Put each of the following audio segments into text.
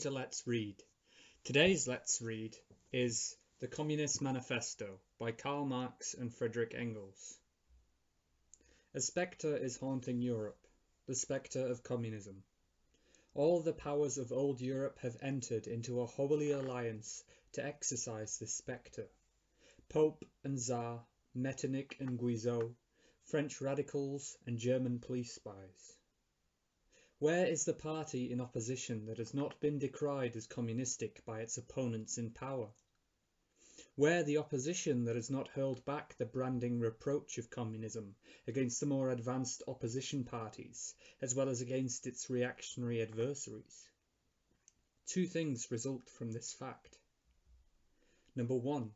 to Let's Read. Today's Let's Read is the Communist Manifesto by Karl Marx and Freidrich Engels. A spectre is haunting Europe, the spectre of communism. All the powers of old Europe have entered into a holy alliance to exorcise this spectre. Pope and Tsar, Metternich and Guizot, French radicals and German police spies. Where is the party in opposition that has not been decried as communistic by its opponents in power? Where the opposition that has not hurled back the branding reproach of communism against the more advanced opposition parties, as well as against its reactionary adversaries? Two things result from this fact. Number one,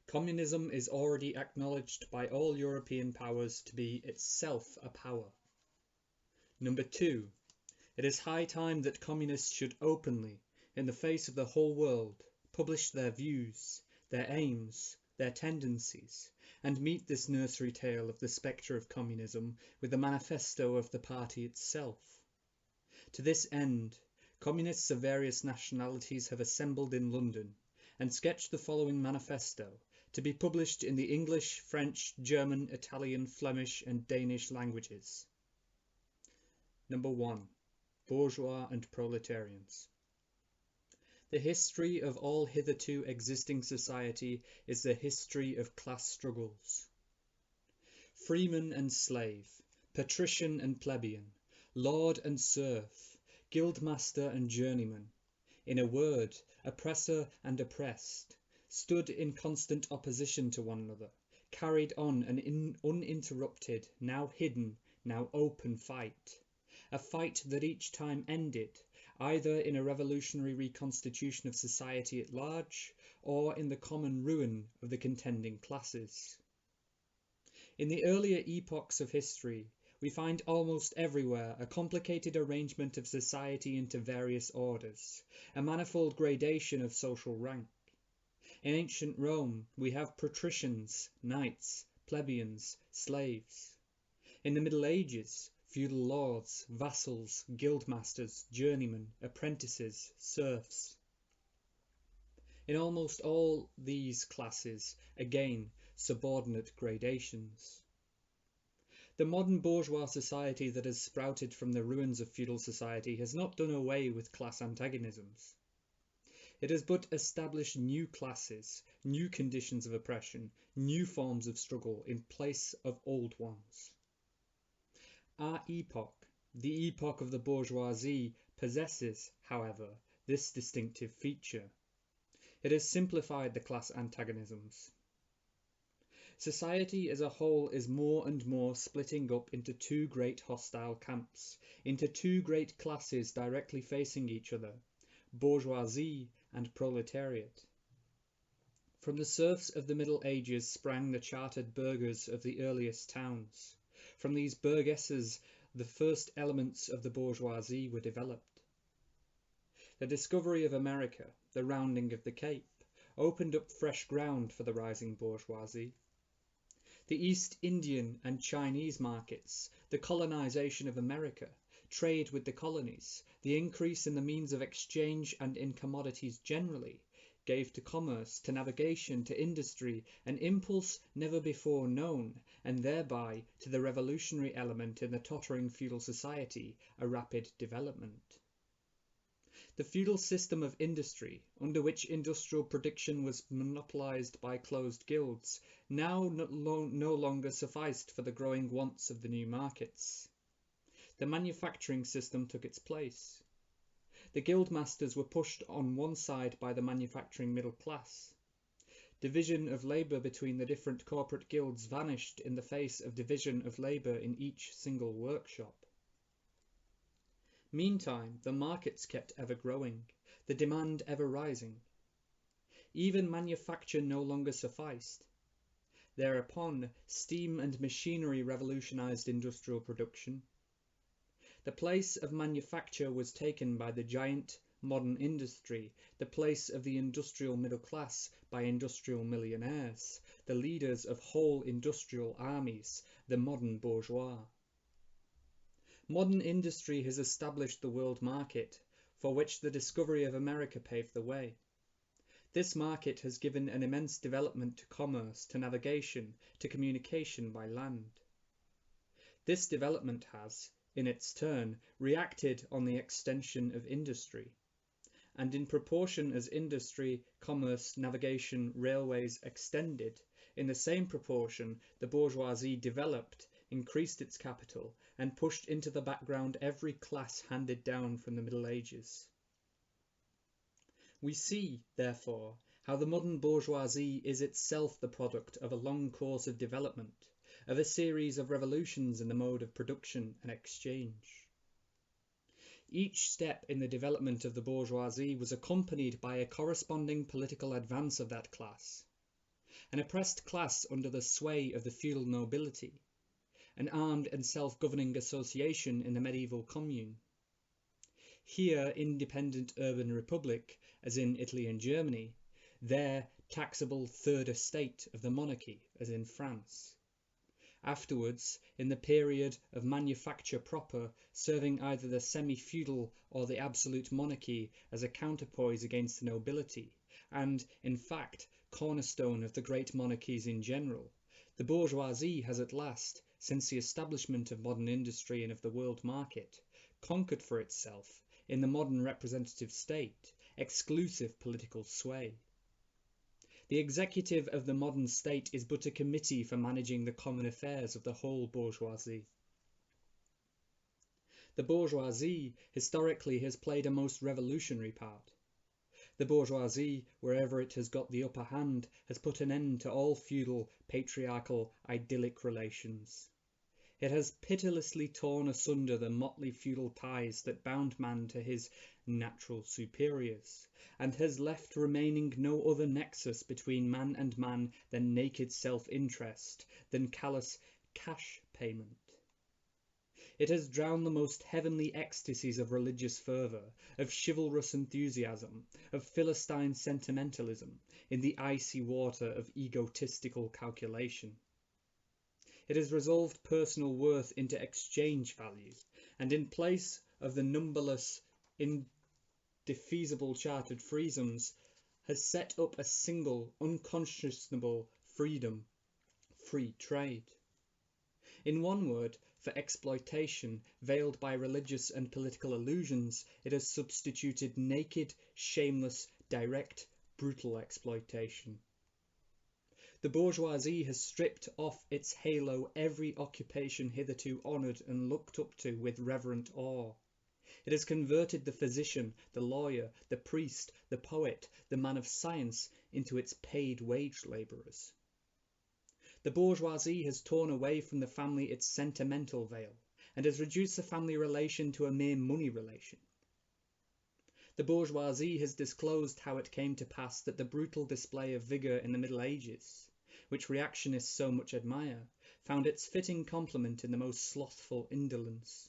communism is already acknowledged by all European powers to be itself a power. Number two, it is high time that communists should openly, in the face of the whole world, publish their views, their aims, their tendencies, and meet this nursery tale of the spectre of communism with the manifesto of the party itself. To this end, communists of various nationalities have assembled in London and sketched the following manifesto, to be published in the English, French, German, Italian, Flemish, and Danish languages. Number 1. Bourgeois and Proletarians. The history of all hitherto existing society is the history of class struggles. Freeman and slave, patrician and plebeian, lord and serf, guildmaster and journeyman, in a word, oppressor and oppressed, stood in constant opposition to one another, carried on an uninterrupted, now hidden, now open fight. A fight that each time ended, either in a revolutionary reconstitution of society at large, or in the common ruin of the contending classes. In the earlier epochs of history, we find almost everywhere a complicated arrangement of society into various orders, a manifold gradation of social rank. In ancient Rome, we have patricians, knights, plebeians, slaves. In the Middle Ages, feudal lords, vassals, guildmasters, journeymen, apprentices, serfs. In almost all these classes, again, subordinate gradations. The modern bourgeois society that has sprouted from the ruins of feudal society has not done away with class antagonisms. It has but established new classes, new conditions of oppression, new forms of struggle in place of old ones. Our epoch, the epoch of the bourgeoisie, possesses, however, this distinctive feature. It has simplified the class antagonisms. Society as a whole is more and more splitting up into two great hostile camps, into two great classes directly facing each other, bourgeoisie and proletariat. From the serfs of the Middle Ages sprang the chartered burghers of the earliest towns. From these burgesses, the first elements of the bourgeoisie were developed. The discovery of America, the rounding of the Cape, opened up fresh ground for the rising bourgeoisie. The East Indian and Chinese markets, the colonization of America, trade with the colonies, the increase in the means of exchange and in commodities generally, gave to commerce, to navigation, to industry, an impulse never before known, and thereby to the revolutionary element in the tottering feudal society, a rapid development. The feudal system of industry, under which industrial production was monopolized by closed guilds, now no longer sufficed for the growing wants of the new markets. The manufacturing system took its place. The guildmasters were pushed on one side by the manufacturing middle class. Division of labour between the different corporate guilds vanished in the face of division of labour in each single workshop. Meantime, the markets kept ever growing, the demand ever rising. Even manufacture no longer sufficed. Thereupon, steam and machinery revolutionised industrial production. The place of manufacture was taken by the giant modern industry, the place of the industrial middle class by industrial millionaires, the leaders of whole industrial armies, the modern bourgeois. Modern industry has established the world market, for which the discovery of America paved the way. This market has given an immense development to commerce, to navigation, to communication by land. This development has, in its turn, reacted on the extension of industry. And in proportion as industry, commerce, navigation, railways extended, in the same proportion the bourgeoisie developed, increased its capital, and pushed into the background every class handed down from the Middle Ages. We see, therefore, how the modern bourgeoisie is itself the product of a long course of development, of a series of revolutions in the mode of production and exchange. Each step in the development of the bourgeoisie was accompanied by a corresponding political advance of that class. An oppressed class under the sway of the feudal nobility, an armed and self-governing association in the medieval commune. Here independent urban republic, as in Italy and Germany, there taxable third estate of the monarchy, as in France. Afterwards, in the period of manufacture proper, serving either the semi-feudal or the absolute monarchy as a counterpoise against the nobility, and, in fact, cornerstone of the great monarchies in general, the bourgeoisie has at last, since the establishment of modern industry and of the world market, conquered for itself, in the modern representative state, exclusive political sway. The executive of the modern state is but a committee for managing the common affairs of the whole bourgeoisie. The bourgeoisie historically has played a most revolutionary part. The bourgeoisie, wherever it has got the upper hand, has put an end to all feudal, patriarchal, idyllic relations. It has pitilessly torn asunder the motley feudal ties that bound man to his natural superiors, and has left remaining no other nexus between man and man than naked self-interest, than callous cash payment. It has drowned the most heavenly ecstasies of religious fervour, of chivalrous enthusiasm, of Philistine sentimentalism, in the icy water of egotistical calculation. It has resolved personal worth into exchange value, and in place of the numberless, indefeasible chartered freedoms, has set up a single, unconscionable freedom, free trade. In one word, for exploitation, veiled by religious and political illusions, it has substituted naked, shameless, direct, brutal exploitation. The bourgeoisie has stripped off its halo every occupation hitherto honoured and looked up to with reverent awe. It has converted the physician, the lawyer, the priest, the poet, the man of science into its paid wage labourers. The bourgeoisie has torn away from the family its sentimental veil, and has reduced the family relation to a mere money relation. The bourgeoisie has disclosed how it came to pass that the brutal display of vigour in the Middle Ages, which reactionists so much admire, found its fitting complement in the most slothful indolence.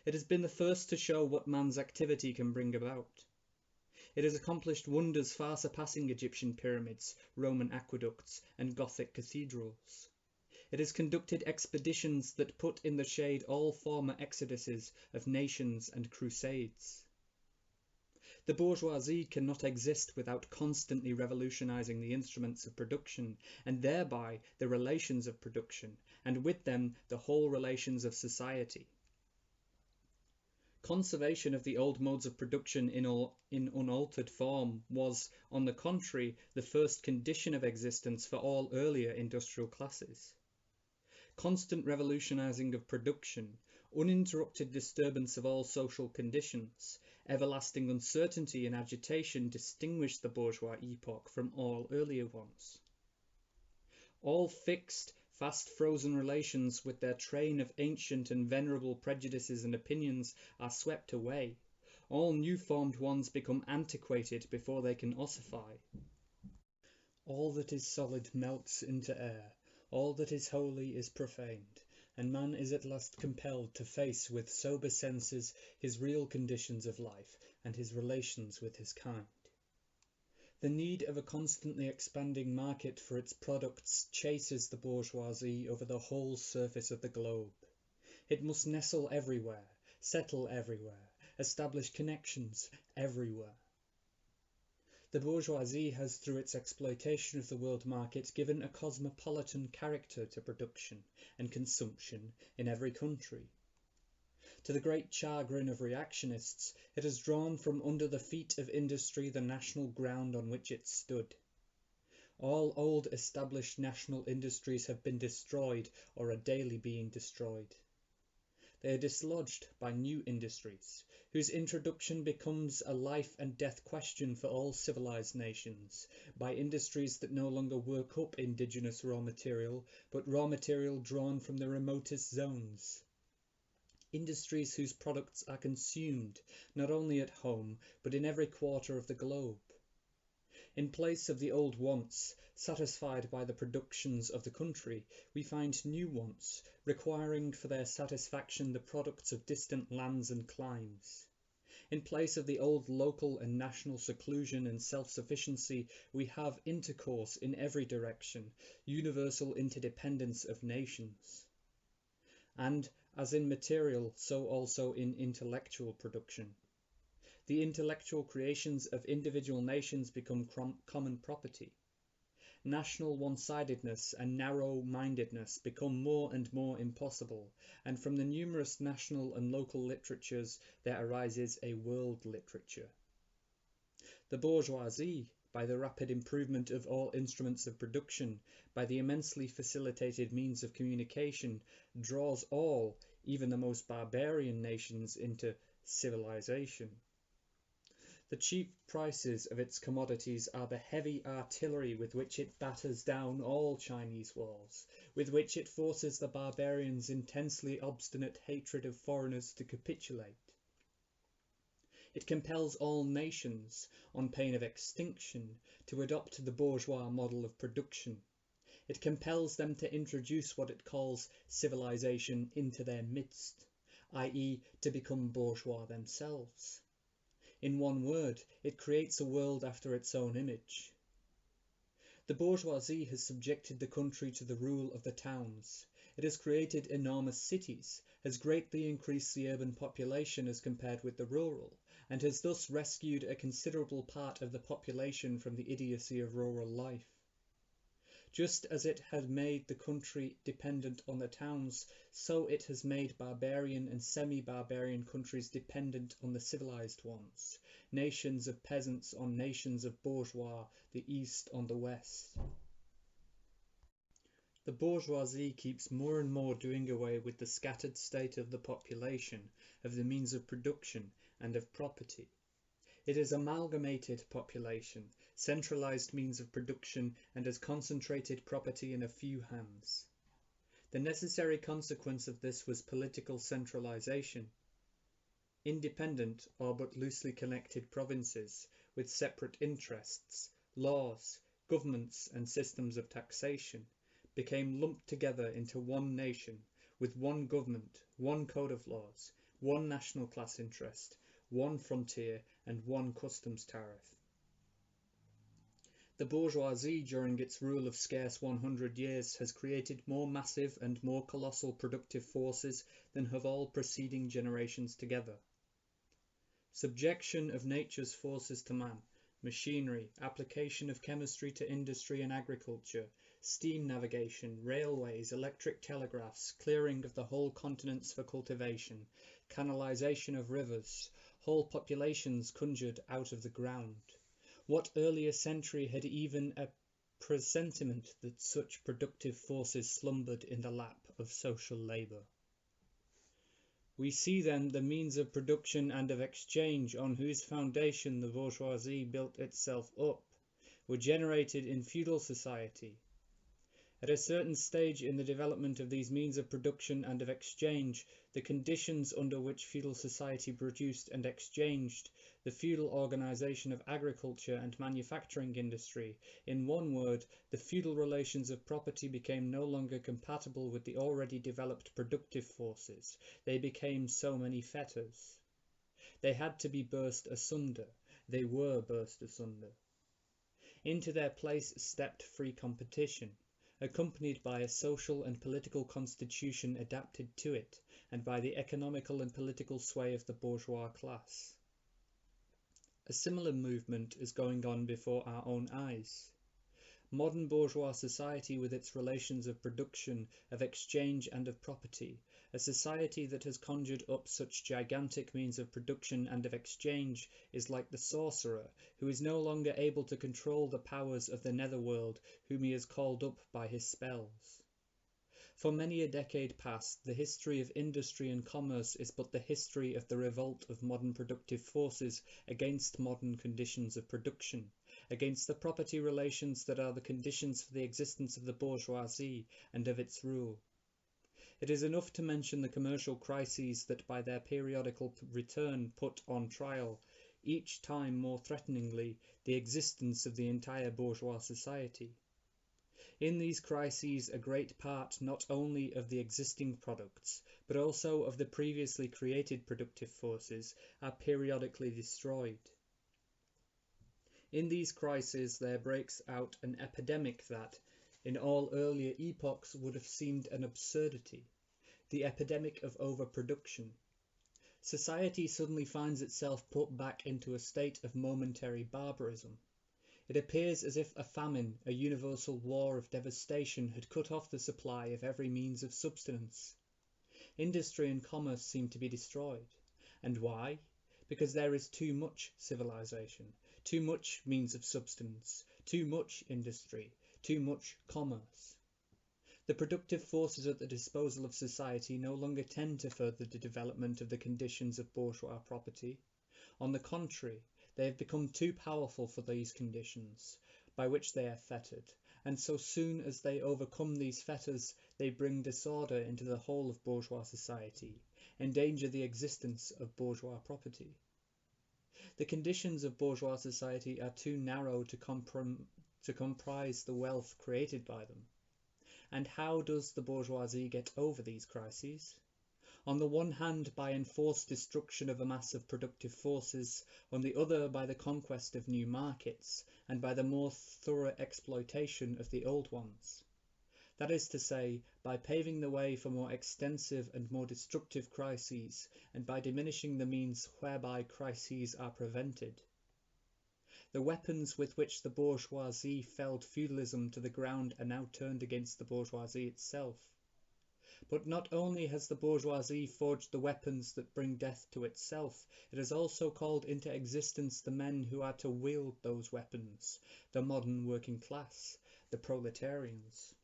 It has been the first to show what man's activity can bring about. It has accomplished wonders far surpassing Egyptian pyramids, Roman aqueducts, and Gothic cathedrals. It has conducted expeditions that put in the shade all former exoduses of nations and crusades. The bourgeoisie cannot exist without constantly revolutionizing the instruments of production, and thereby the relations of production, and with them the whole relations of society. Conservation of the old modes of production in unaltered form was, on the contrary, the first condition of existence for all earlier industrial classes. Constant revolutionizing of production, uninterrupted disturbance of all social conditions, everlasting uncertainty and agitation distinguished the bourgeois epoch from all earlier ones. All fixed, fast-frozen relations with their train of ancient and venerable prejudices and opinions are swept away. All new-formed ones become antiquated before they can ossify. All that is solid melts into air, all that is holy is profaned, and man is at last compelled to face with sober senses his real conditions of life and his relations with his kind. The need of a constantly expanding market for its products chases the bourgeoisie over the whole surface of the globe. It must nestle everywhere, settle everywhere, established connections everywhere. The bourgeoisie has, through its exploitation of the world market, given a cosmopolitan character to production and consumption in every country. To the great chagrin of reactionists, it has drawn from under the feet of industry the national ground on which it stood. All old established national industries have been destroyed or are daily being destroyed. They are dislodged by new industries, whose introduction becomes a life and death question for all civilized nations, by industries that no longer work up indigenous raw material, but raw material drawn from the remotest zones. Industries whose products are consumed, not only at home, but in every quarter of the globe. In place of the old wants, satisfied by the productions of the country, we find new wants, requiring for their satisfaction the products of distant lands and climes. In place of the old local and national seclusion and self-sufficiency, we have intercourse in every direction, universal interdependence of nations. And, as in material, so also in intellectual production. The intellectual creations of individual nations become common property. National one-sidedness and narrow-mindedness become more and more impossible, and from the numerous national and local literatures there arises a world literature. The bourgeoisie, by the rapid improvement of all instruments of production, by the immensely facilitated means of communication, draws all, even the most barbarian nations, into civilization. The cheap prices of its commodities are the heavy artillery with which it batters down all Chinese walls, with which it forces the barbarians' intensely obstinate hatred of foreigners to capitulate. It compels all nations, on pain of extinction, to adopt the bourgeois model of production. It compels them to introduce what it calls civilization into their midst, i.e., to become bourgeois themselves. In one word, it creates a world after its own image. The bourgeoisie has subjected the country to the rule of the towns. It has created enormous cities, has greatly increased the urban population as compared with the rural, and has thus rescued a considerable part of the population from the idiocy of rural life. Just as it had made the country dependent on the towns, so it has made barbarian and semi-barbarian countries dependent on the civilized ones, nations of peasants on nations of bourgeois, the East on the West. The bourgeoisie keeps more and more doing away with the scattered state of the population, of the means of production, and of property. It has amalgamated population, centralized means of production, and has concentrated property in a few hands. The necessary consequence of this was political centralization. Independent or but loosely connected provinces, with separate interests, laws, governments, and systems of taxation, became lumped together into one nation, with one government, one code of laws, one national class interest, one frontier, and one customs tariff. The bourgeoisie, during its rule of scarce 100 years, has created more massive and more colossal productive forces than have all preceding generations together. Subjection of nature's forces to man, machinery, application of chemistry to industry and agriculture, steam navigation, railways, electric telegraphs, clearing of the whole continents for cultivation, canalization of rivers, whole populations conjured out of the ground. What earlier century had even a presentiment that such productive forces slumbered in the lap of social labour? We see then the means of production and of exchange on whose foundation the bourgeoisie built itself up, were generated in feudal society. At a certain stage in the development of these means of production and of exchange, the conditions under which feudal society produced and exchanged, the feudal organization of agriculture and manufacturing industry, in one word, the feudal relations of property became no longer compatible with the already developed productive forces. They became so many fetters. They had to be burst asunder. They were burst asunder. Into their place stepped free competition. accompanied by a social and political constitution adapted to it, and by the economical and political sway of the bourgeois class. A similar movement is going on before our own eyes. Modern bourgeois society, with its relations of production, of exchange and of property, a society that has conjured up such gigantic means of production and of exchange, is like the sorcerer, who is no longer able to control the powers of the netherworld, whom he has called up by his spells. For many a decade past, the history of industry and commerce is but the history of the revolt of modern productive forces against modern conditions of production, against the property relations that are the conditions for the existence of the bourgeoisie and of its rule. It is enough to mention the commercial crises that by their periodical return put on trial, each time more threateningly, the existence of the entire bourgeois society. In these crises, a great part not only of the existing products, but also of the previously created productive forces, are periodically destroyed. In these crises there breaks out an epidemic that, in all earlier epochs, would have seemed an absurdity, the epidemic of overproduction. Society suddenly finds itself put back into a state of momentary barbarism. It appears as if a famine, a universal war of devastation, had cut off the supply of every means of subsistence. Industry and commerce seem to be destroyed. And why? Because there is too much civilization, too much means of subsistence, too much industry, too much commerce. The productive forces at the disposal of society no longer tend to further the development of the conditions of bourgeois property. On the contrary, they have become too powerful for these conditions, by which they are fettered, and so soon as they overcome these fetters, they bring disorder into the whole of bourgeois society, endanger the existence of bourgeois property. The conditions of bourgeois society are too narrow to comprise the wealth created by them. And how does the bourgeoisie get over these crises? On the one hand, by enforced destruction of a mass of productive forces, on the other by the conquest of new markets, and by the more thorough exploitation of the old ones. That is to say, by paving the way for more extensive and more destructive crises, and by diminishing the means whereby crises are prevented. The weapons with which the bourgeoisie felled feudalism to the ground are now turned against the bourgeoisie itself. But not only has the bourgeoisie forged the weapons that bring death to itself, it has also called into existence the men who are to wield those weapons, the modern working class, the proletarians.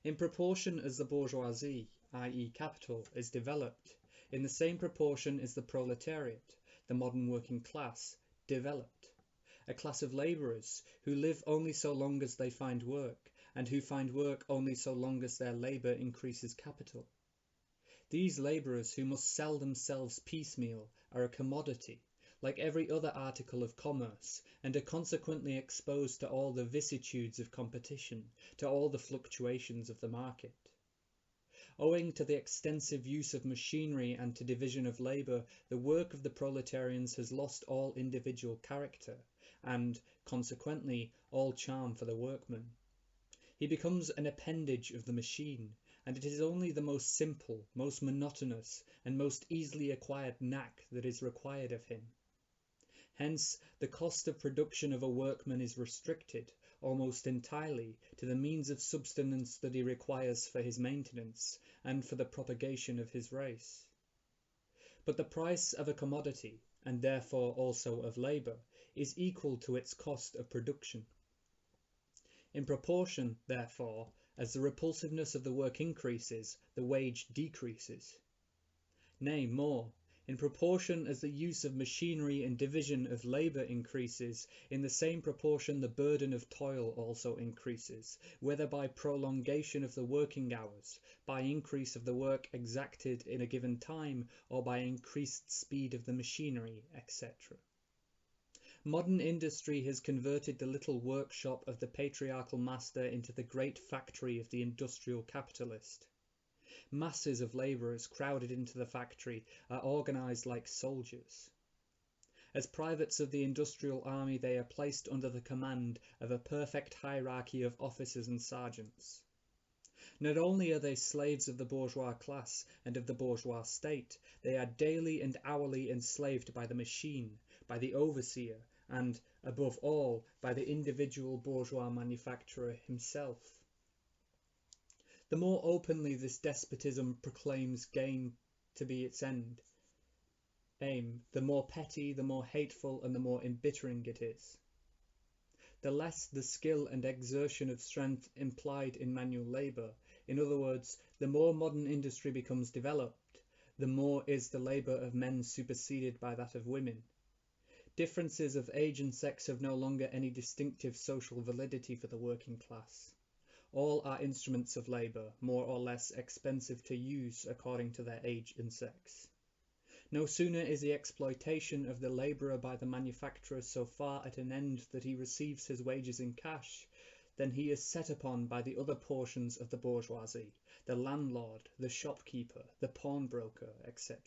In proportion as the bourgeoisie, i.e. capital, is developed, in the same proportion is the proletariat, the modern working class, developed. A class of labourers who live only so long as they find work, and who find work only so long as their labour increases capital. These labourers, who must sell themselves piecemeal, are a commodity, like every other article of commerce, and are consequently exposed to all the vicissitudes of competition, to all the fluctuations of the market. Owing to the extensive use of machinery and to division of labour, the work of the proletarians has lost all individual character, and, consequently, all charm for the workman. He becomes an appendage of the machine, and it is only the most simple, most monotonous, and most easily acquired knack that is required of him. Hence, the cost of production of a workman is restricted, almost entirely, to the means of subsistence that he requires for his maintenance, and for the propagation of his race. But the price of a commodity, and therefore also of labour, is equal to its cost of production. In proportion, therefore, as the repulsiveness of the work increases, the wage decreases. Nay, more, in proportion as the use of machinery and division of labour increases, in the same proportion the burden of toil also increases, whether by prolongation of the working hours, by increase of the work exacted in a given time, or by increased speed of the machinery, etc. Modern industry has converted the little workshop of the patriarchal master into the great factory of the industrial capitalist. Masses of labourers crowded into the factory are organised like soldiers. As privates of the industrial army, they are placed under the command of a perfect hierarchy of officers and sergeants. Not only are they slaves of the bourgeois class and of the bourgeois state, they are daily and hourly enslaved by the machine, by the overseer, and, above all, by the individual bourgeois manufacturer himself. The more openly this despotism proclaims gain to be its aim, the more petty, the more hateful, and the more embittering it is. The less the skill and exertion of strength implied in manual labour, in other words, the more modern industry becomes developed, the more is the labour of men superseded by that of women. Differences of age and sex have no longer any distinctive social validity for the working class. All are instruments of labour, more or less expensive to use according to their age and sex. No sooner is the exploitation of the labourer by the manufacturer so far at an end that he receives his wages in cash, than he is set upon by the other portions of the bourgeoisie, the landlord, the shopkeeper, the pawnbroker, etc.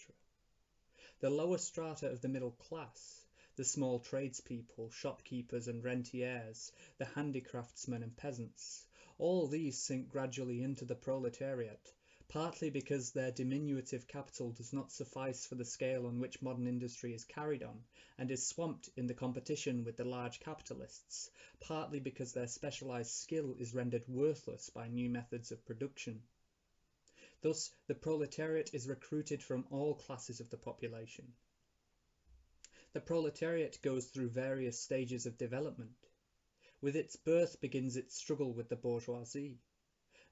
The lower strata of the middle class, the small tradespeople, shopkeepers and rentiers, the handicraftsmen and peasants, all these sink gradually into the proletariat, partly because their diminutive capital does not suffice for the scale on which modern industry is carried on, and is swamped in the competition with the large capitalists, partly because their specialized skill is rendered worthless by new methods of production. Thus, the proletariat is recruited from all classes of the population. The proletariat goes through various stages of development. With its birth begins its struggle with the bourgeoisie.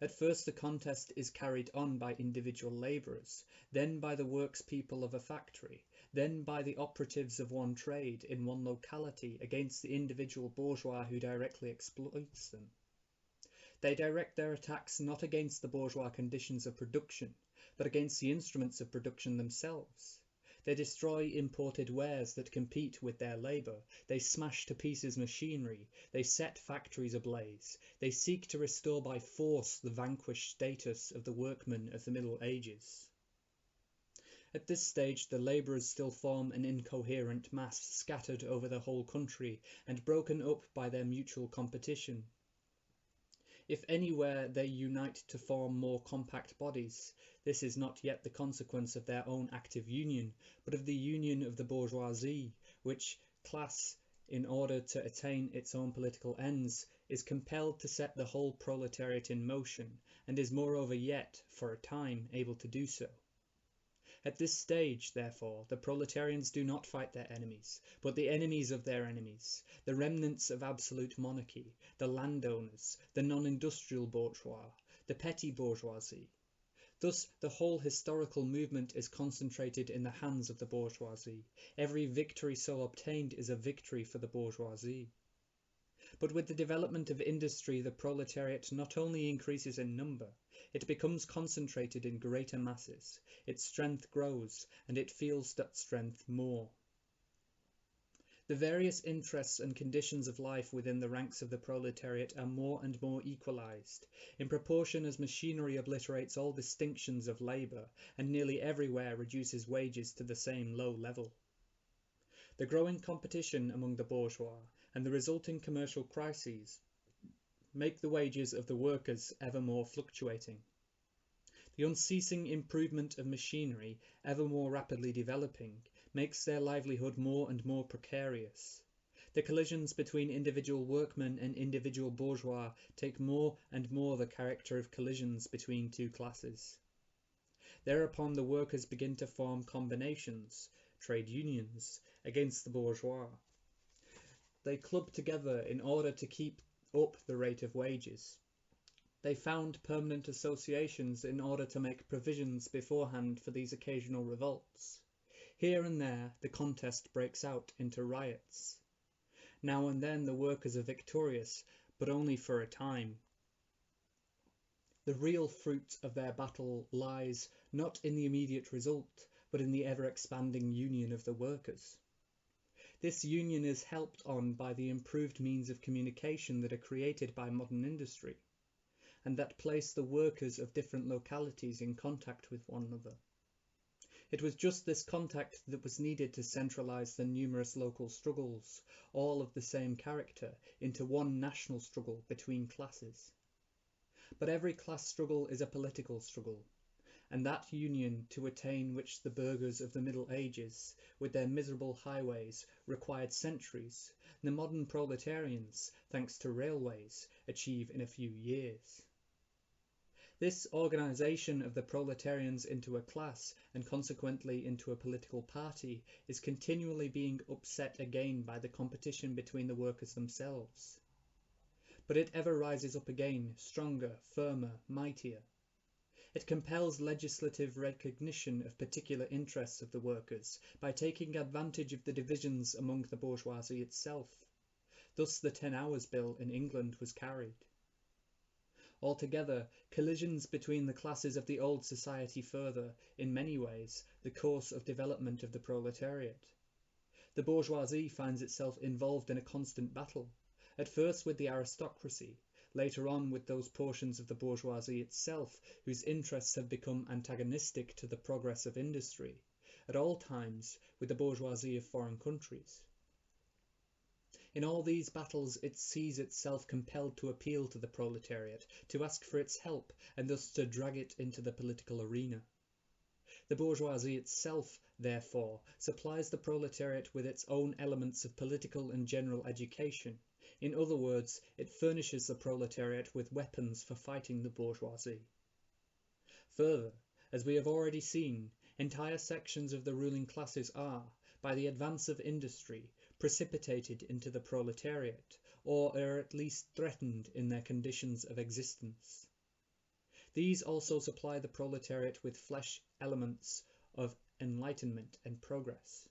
At first the contest is carried on by individual labourers, then by the workspeople of a factory, then by the operatives of one trade in one locality against the individual bourgeois who directly exploits them. They direct their attacks not against the bourgeois conditions of production, but against the instruments of production themselves. They destroy imported wares that compete with their labour, they smash to pieces machinery, they set factories ablaze, they seek to restore by force the vanquished status of the workmen of the Middle Ages. At this stage the labourers still form an incoherent mass scattered over the whole country and broken up by their mutual competition. If anywhere they unite to form more compact bodies, this is not yet the consequence of their own active union, but of the union of the bourgeoisie, which class, in order to attain its own political ends, is compelled to set the whole proletariat in motion, and is moreover yet, for a time, able to do so. At this stage, therefore, the proletarians do not fight their enemies, but the enemies of their enemies, the remnants of absolute monarchy, the landowners, the non-industrial bourgeois, the petty bourgeoisie. Thus, the whole historical movement is concentrated in the hands of the bourgeoisie. Every victory so obtained is a victory for the bourgeoisie. But with the development of industry, the proletariat not only increases in number, it becomes concentrated in greater masses, its strength grows, and it feels that strength more. The various interests and conditions of life within the ranks of the proletariat are more and more equalized, in proportion as machinery obliterates all distinctions of labour and nearly everywhere reduces wages to the same low level. The growing competition among the bourgeois and the resulting commercial crises make the wages of the workers ever more fluctuating. The unceasing improvement of machinery, ever more rapidly developing, makes their livelihood more and more precarious. The collisions between individual workmen and individual bourgeois take more and more the character of collisions between two classes. Thereupon the workers begin to form combinations, trade unions, against the bourgeois. They club together in order to keep up the rate of wages. They found permanent associations in order to make provisions beforehand for these occasional revolts. Here and there the contest breaks out into riots. Now and then the workers are victorious, but only for a time. The real fruit of their battle lies not in the immediate result, but in the ever-expanding union of the workers. This union is helped on by the improved means of communication that are created by modern industry, and that place the workers of different localities in contact with one another. It was just this contact that was needed to centralize the numerous local struggles, all of the same character, into one national struggle between classes. But every class struggle is a political struggle, and that union to attain which the burghers of the Middle Ages, with their miserable highways, required centuries, the modern proletarians, thanks to railways, achieve in a few years. This organisation of the proletarians into a class, and consequently into a political party, is continually being upset again by the competition between the workers themselves. But it ever rises up again, stronger, firmer, mightier. It compels legislative recognition of particular interests of the workers by taking advantage of the divisions among the bourgeoisie itself. Thus the 10 Hours Bill in England was carried. Altogether, collisions between the classes of the old society further, in many ways, the course of development of the proletariat. The bourgeoisie finds itself involved in a constant battle, at first with the aristocracy, later on with those portions of the bourgeoisie itself whose interests have become antagonistic to the progress of industry, at all times with the bourgeoisie of foreign countries. In all these battles it sees itself compelled to appeal to the proletariat, to ask for its help, and thus to drag it into the political arena. The bourgeoisie itself, therefore, supplies the proletariat with its own elements of political and general education. In other words, it furnishes the proletariat with weapons for fighting the bourgeoisie. Further, as we have already seen, entire sections of the ruling classes are, by the advance of industry, precipitated into the proletariat, or are at least threatened in their conditions of existence. These also supply the proletariat with flesh elements of enlightenment and progress.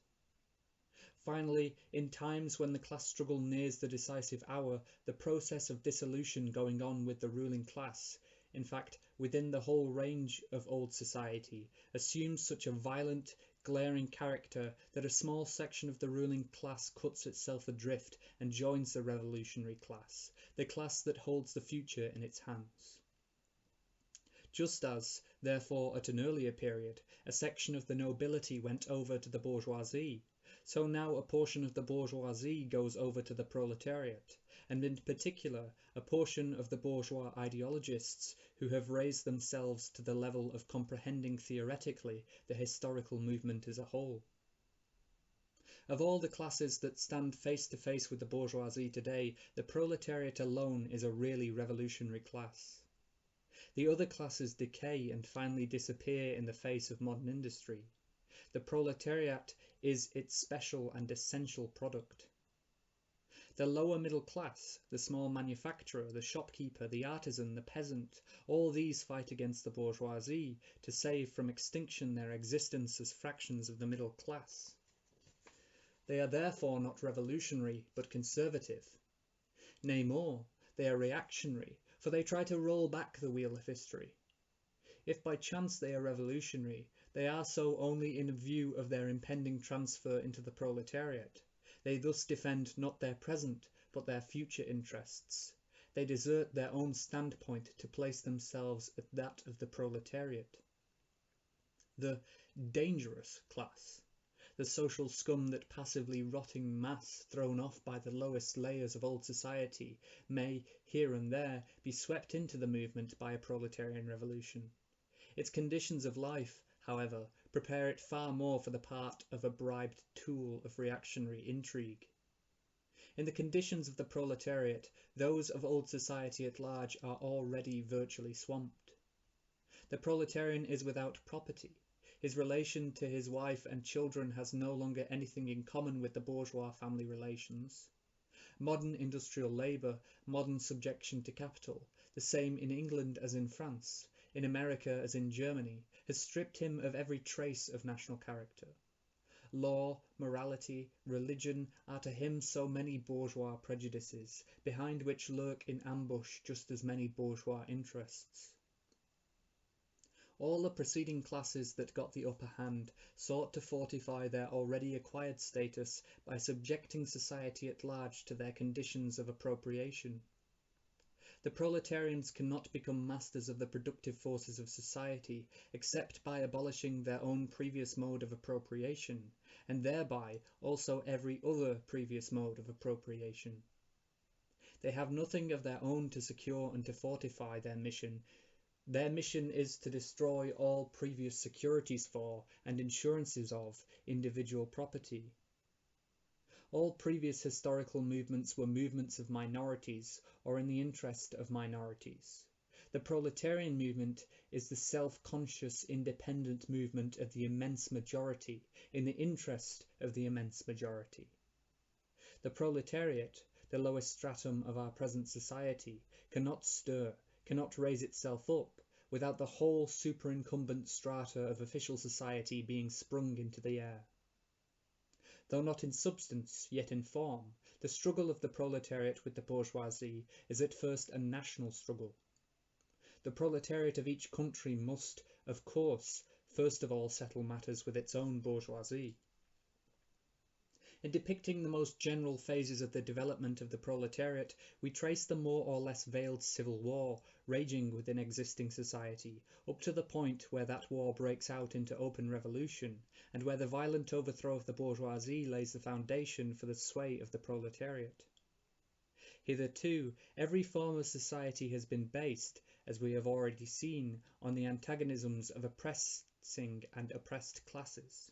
Finally, in times when the class struggle nears the decisive hour, the process of dissolution going on with the ruling class, in fact, within the whole range of old society, assumes such a violent, glaring character that a small section of the ruling class cuts itself adrift and joins the revolutionary class, the class that holds the future in its hands. Just as, therefore, at an earlier period, a section of the nobility went over to the bourgeoisie, so now a portion of the bourgeoisie goes over to the proletariat, and in particular a portion of the bourgeois ideologists who have raised themselves to the level of comprehending theoretically the historical movement as a whole. Of all the classes that stand face to face with the bourgeoisie today, the proletariat alone is a really revolutionary class. The other classes decay and finally disappear in the face of modern industry. The proletariat is its special and essential product. The lower middle class, the small manufacturer, the shopkeeper, the artisan, the peasant, all these fight against the bourgeoisie to save from extinction their existence as fractions of the middle class. They are therefore not revolutionary, but conservative. Nay more, they are reactionary, for they try to roll back the wheel of history. If by chance they are revolutionary, they are so only in view of their impending transfer into the proletariat. They thus defend not their present, but their future interests. They desert their own standpoint to place themselves at that of the proletariat. The dangerous class, the social scum, that passively rotting mass thrown off by the lowest layers of old society, may, here and there, be swept into the movement by a proletarian revolution. Its conditions of life, however, prepare it far more for the part of a bribed tool of reactionary intrigue. In the conditions of the proletariat, those of old society at large are already virtually swamped. The proletarian is without property. His relation to his wife and children has no longer anything in common with the bourgeois family relations. Modern industrial labour, modern subjection to capital, the same in England as in France, in America as in Germany, has stripped him of every trace of national character. Law, morality, religion are to him so many bourgeois prejudices, behind which lurk in ambush just as many bourgeois interests. All the preceding classes that got the upper hand sought to fortify their already acquired status by subjecting society at large to their conditions of appropriation. The proletarians cannot become masters of the productive forces of society except by abolishing their own previous mode of appropriation, and thereby also every other previous mode of appropriation. They have nothing of their own to secure and to fortify their mission. Their mission is to destroy all previous securities for and insurances of individual property. All previous historical movements were movements of minorities or in the interest of minorities. The proletarian movement is the self-conscious, independent movement of the immense majority in the interest of the immense majority. The proletariat, the lowest stratum of our present society, cannot stir, cannot raise itself up without the whole superincumbent strata of official society being sprung into the air. Though not in substance, yet in form, the struggle of the proletariat with the bourgeoisie is at first a national struggle. The proletariat of each country must, of course, first of all settle matters with its own bourgeoisie. In depicting the most general phases of the development of the proletariat, we trace the more or less veiled civil war raging within existing society, up to the point where that war breaks out into open revolution, and where the violent overthrow of the bourgeoisie lays the foundation for the sway of the proletariat. Hitherto, every form of society has been based, as we have already seen, on the antagonisms of oppressing and oppressed classes.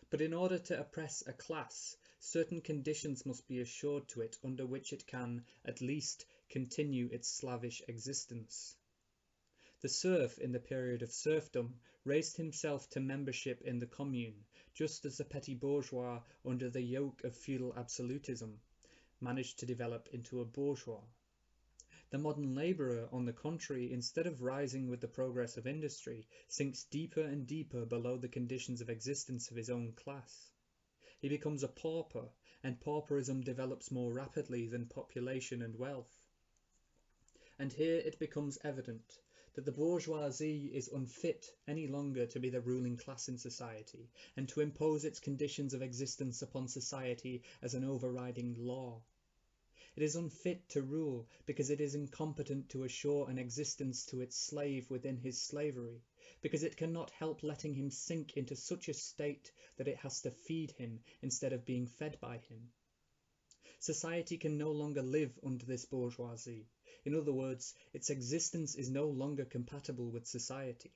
But in order to oppress a class, certain conditions must be assured to it under which it can, at least, continue its slavish existence. The serf in the period of serfdom raised himself to membership in the commune, just as the petty bourgeois under the yoke of feudal absolutism managed to develop into a bourgeois. The modern labourer, on the contrary, instead of rising with the progress of industry, sinks deeper and deeper below the conditions of existence of his own class. He becomes a pauper, and pauperism develops more rapidly than population and wealth. And here it becomes evident that the bourgeoisie is unfit any longer to be the ruling class in society, and to impose its conditions of existence upon society as an overriding law. It is unfit to rule because it is incompetent to assure an existence to its slave within his slavery, because it cannot help letting him sink into such a state that it has to feed him instead of being fed by him. Society can no longer live under this bourgeoisie. In other words, its existence is no longer compatible with society.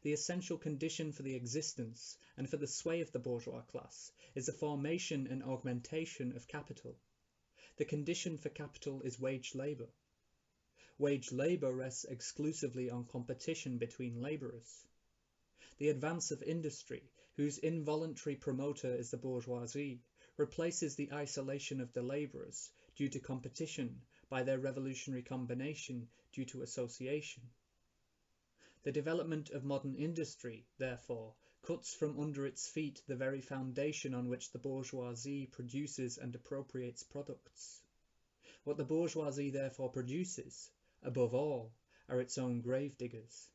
The essential condition for the existence and for the sway of the bourgeois class is the formation and augmentation of capital. The condition for capital is wage labour. Wage labour rests exclusively on competition between labourers. The advance of industry, whose involuntary promoter is the bourgeoisie, replaces the isolation of the labourers, due to competition, by their revolutionary combination, due to association. The development of modern industry, therefore, cuts from under its feet the very foundation on which the bourgeoisie produces and appropriates products. What the bourgeoisie therefore produces, above all, are its own gravediggers.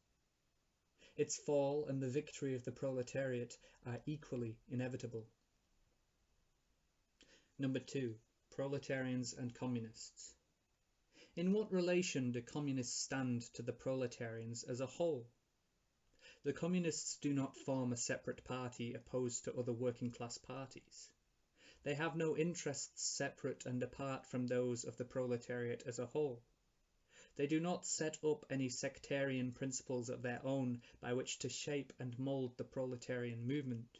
Its fall and the victory of the proletariat are equally inevitable. Number 2. Proletarians and Communists. In what relation do Communists stand to the proletarians as a whole? The Communists do not form a separate party opposed to other working class parties. They have no interests separate and apart from those of the proletariat as a whole. They do not set up any sectarian principles of their own by which to shape and mould the proletarian movement.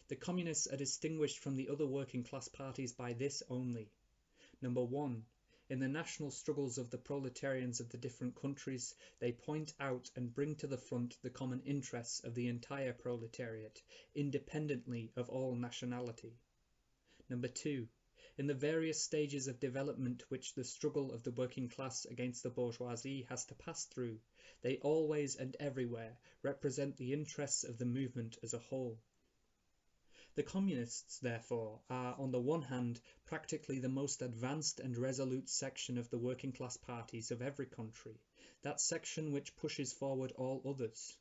The Communists are distinguished from the other working class parties by this only. Number 1. In the national struggles of the proletarians of the different countries, they point out and bring to the front the common interests of the entire proletariat, independently of all nationality. Number 2. In the various stages of development which the struggle of the working class against the bourgeoisie has to pass through, they always and everywhere represent the interests of the movement as a whole. The Communists, therefore, are, on the one hand, practically the most advanced and resolute section of the working class parties of every country, that section which pushes forward all others.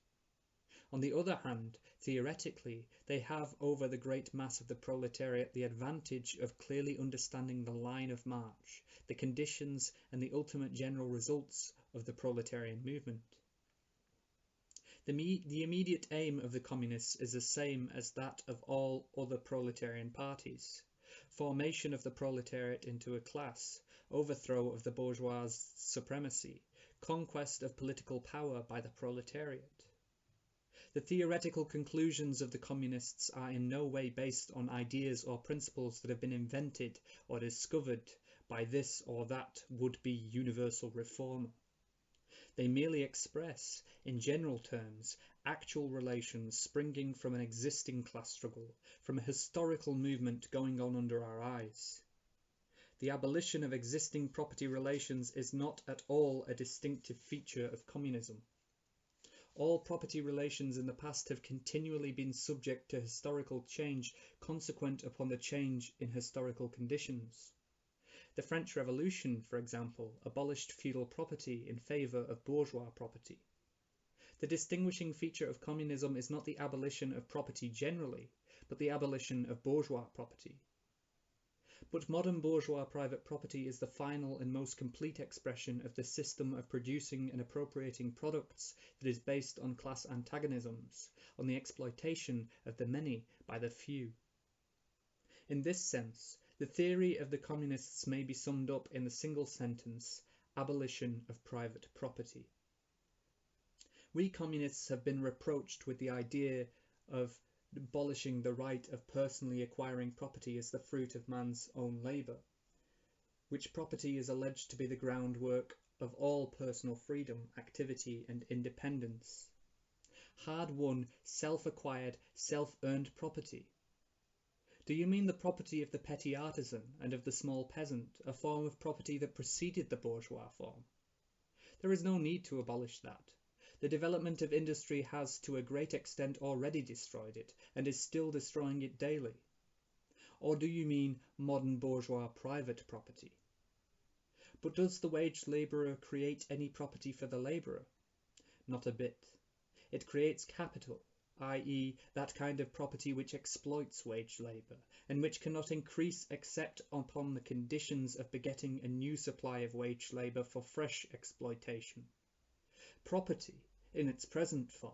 On the other hand, theoretically, they have over the great mass of the proletariat the advantage of clearly understanding the line of march, the conditions and the ultimate general results of the proletarian movement. The immediate aim of the communists is the same as that of all other proletarian parties: formation of the proletariat into a class, overthrow of the bourgeois supremacy, conquest of political power by the proletariat. The theoretical conclusions of the communists are in no way based on ideas or principles that have been invented or discovered by this or that would-be universal reformer. They merely express, in general terms, actual relations springing from an existing class struggle, from a historical movement going on under our eyes. The abolition of existing property relations is not at all a distinctive feature of communism. All property relations in the past have continually been subject to historical change consequent upon the change in historical conditions. The French Revolution, for example, abolished feudal property in favour of bourgeois property. The distinguishing feature of communism is not the abolition of property generally, but the abolition of bourgeois property. But modern bourgeois private property is the final and most complete expression of the system of producing and appropriating products that is based on class antagonisms, on the exploitation of the many by the few. In this sense, the theory of the communists may be summed up in the single sentence: abolition of private property. We communists have been reproached with the idea of abolishing the right of personally acquiring property as the fruit of man's own labour, which property is alleged to be the groundwork of all personal freedom, activity and independence. Hard-won, self-acquired, self-earned property. Do you mean the property of the petty artisan and of the small peasant, a form of property that preceded the bourgeois form? There is no need to abolish that. The development of industry has to a great extent already destroyed it, and is still destroying it daily. Or do you mean modern bourgeois private property? But does the wage labourer create any property for the labourer? Not a bit. It creates capital, i.e. that kind of property which exploits wage labour, and which cannot increase except upon the conditions of begetting a new supply of wage labour for fresh exploitation. Property, in its present form,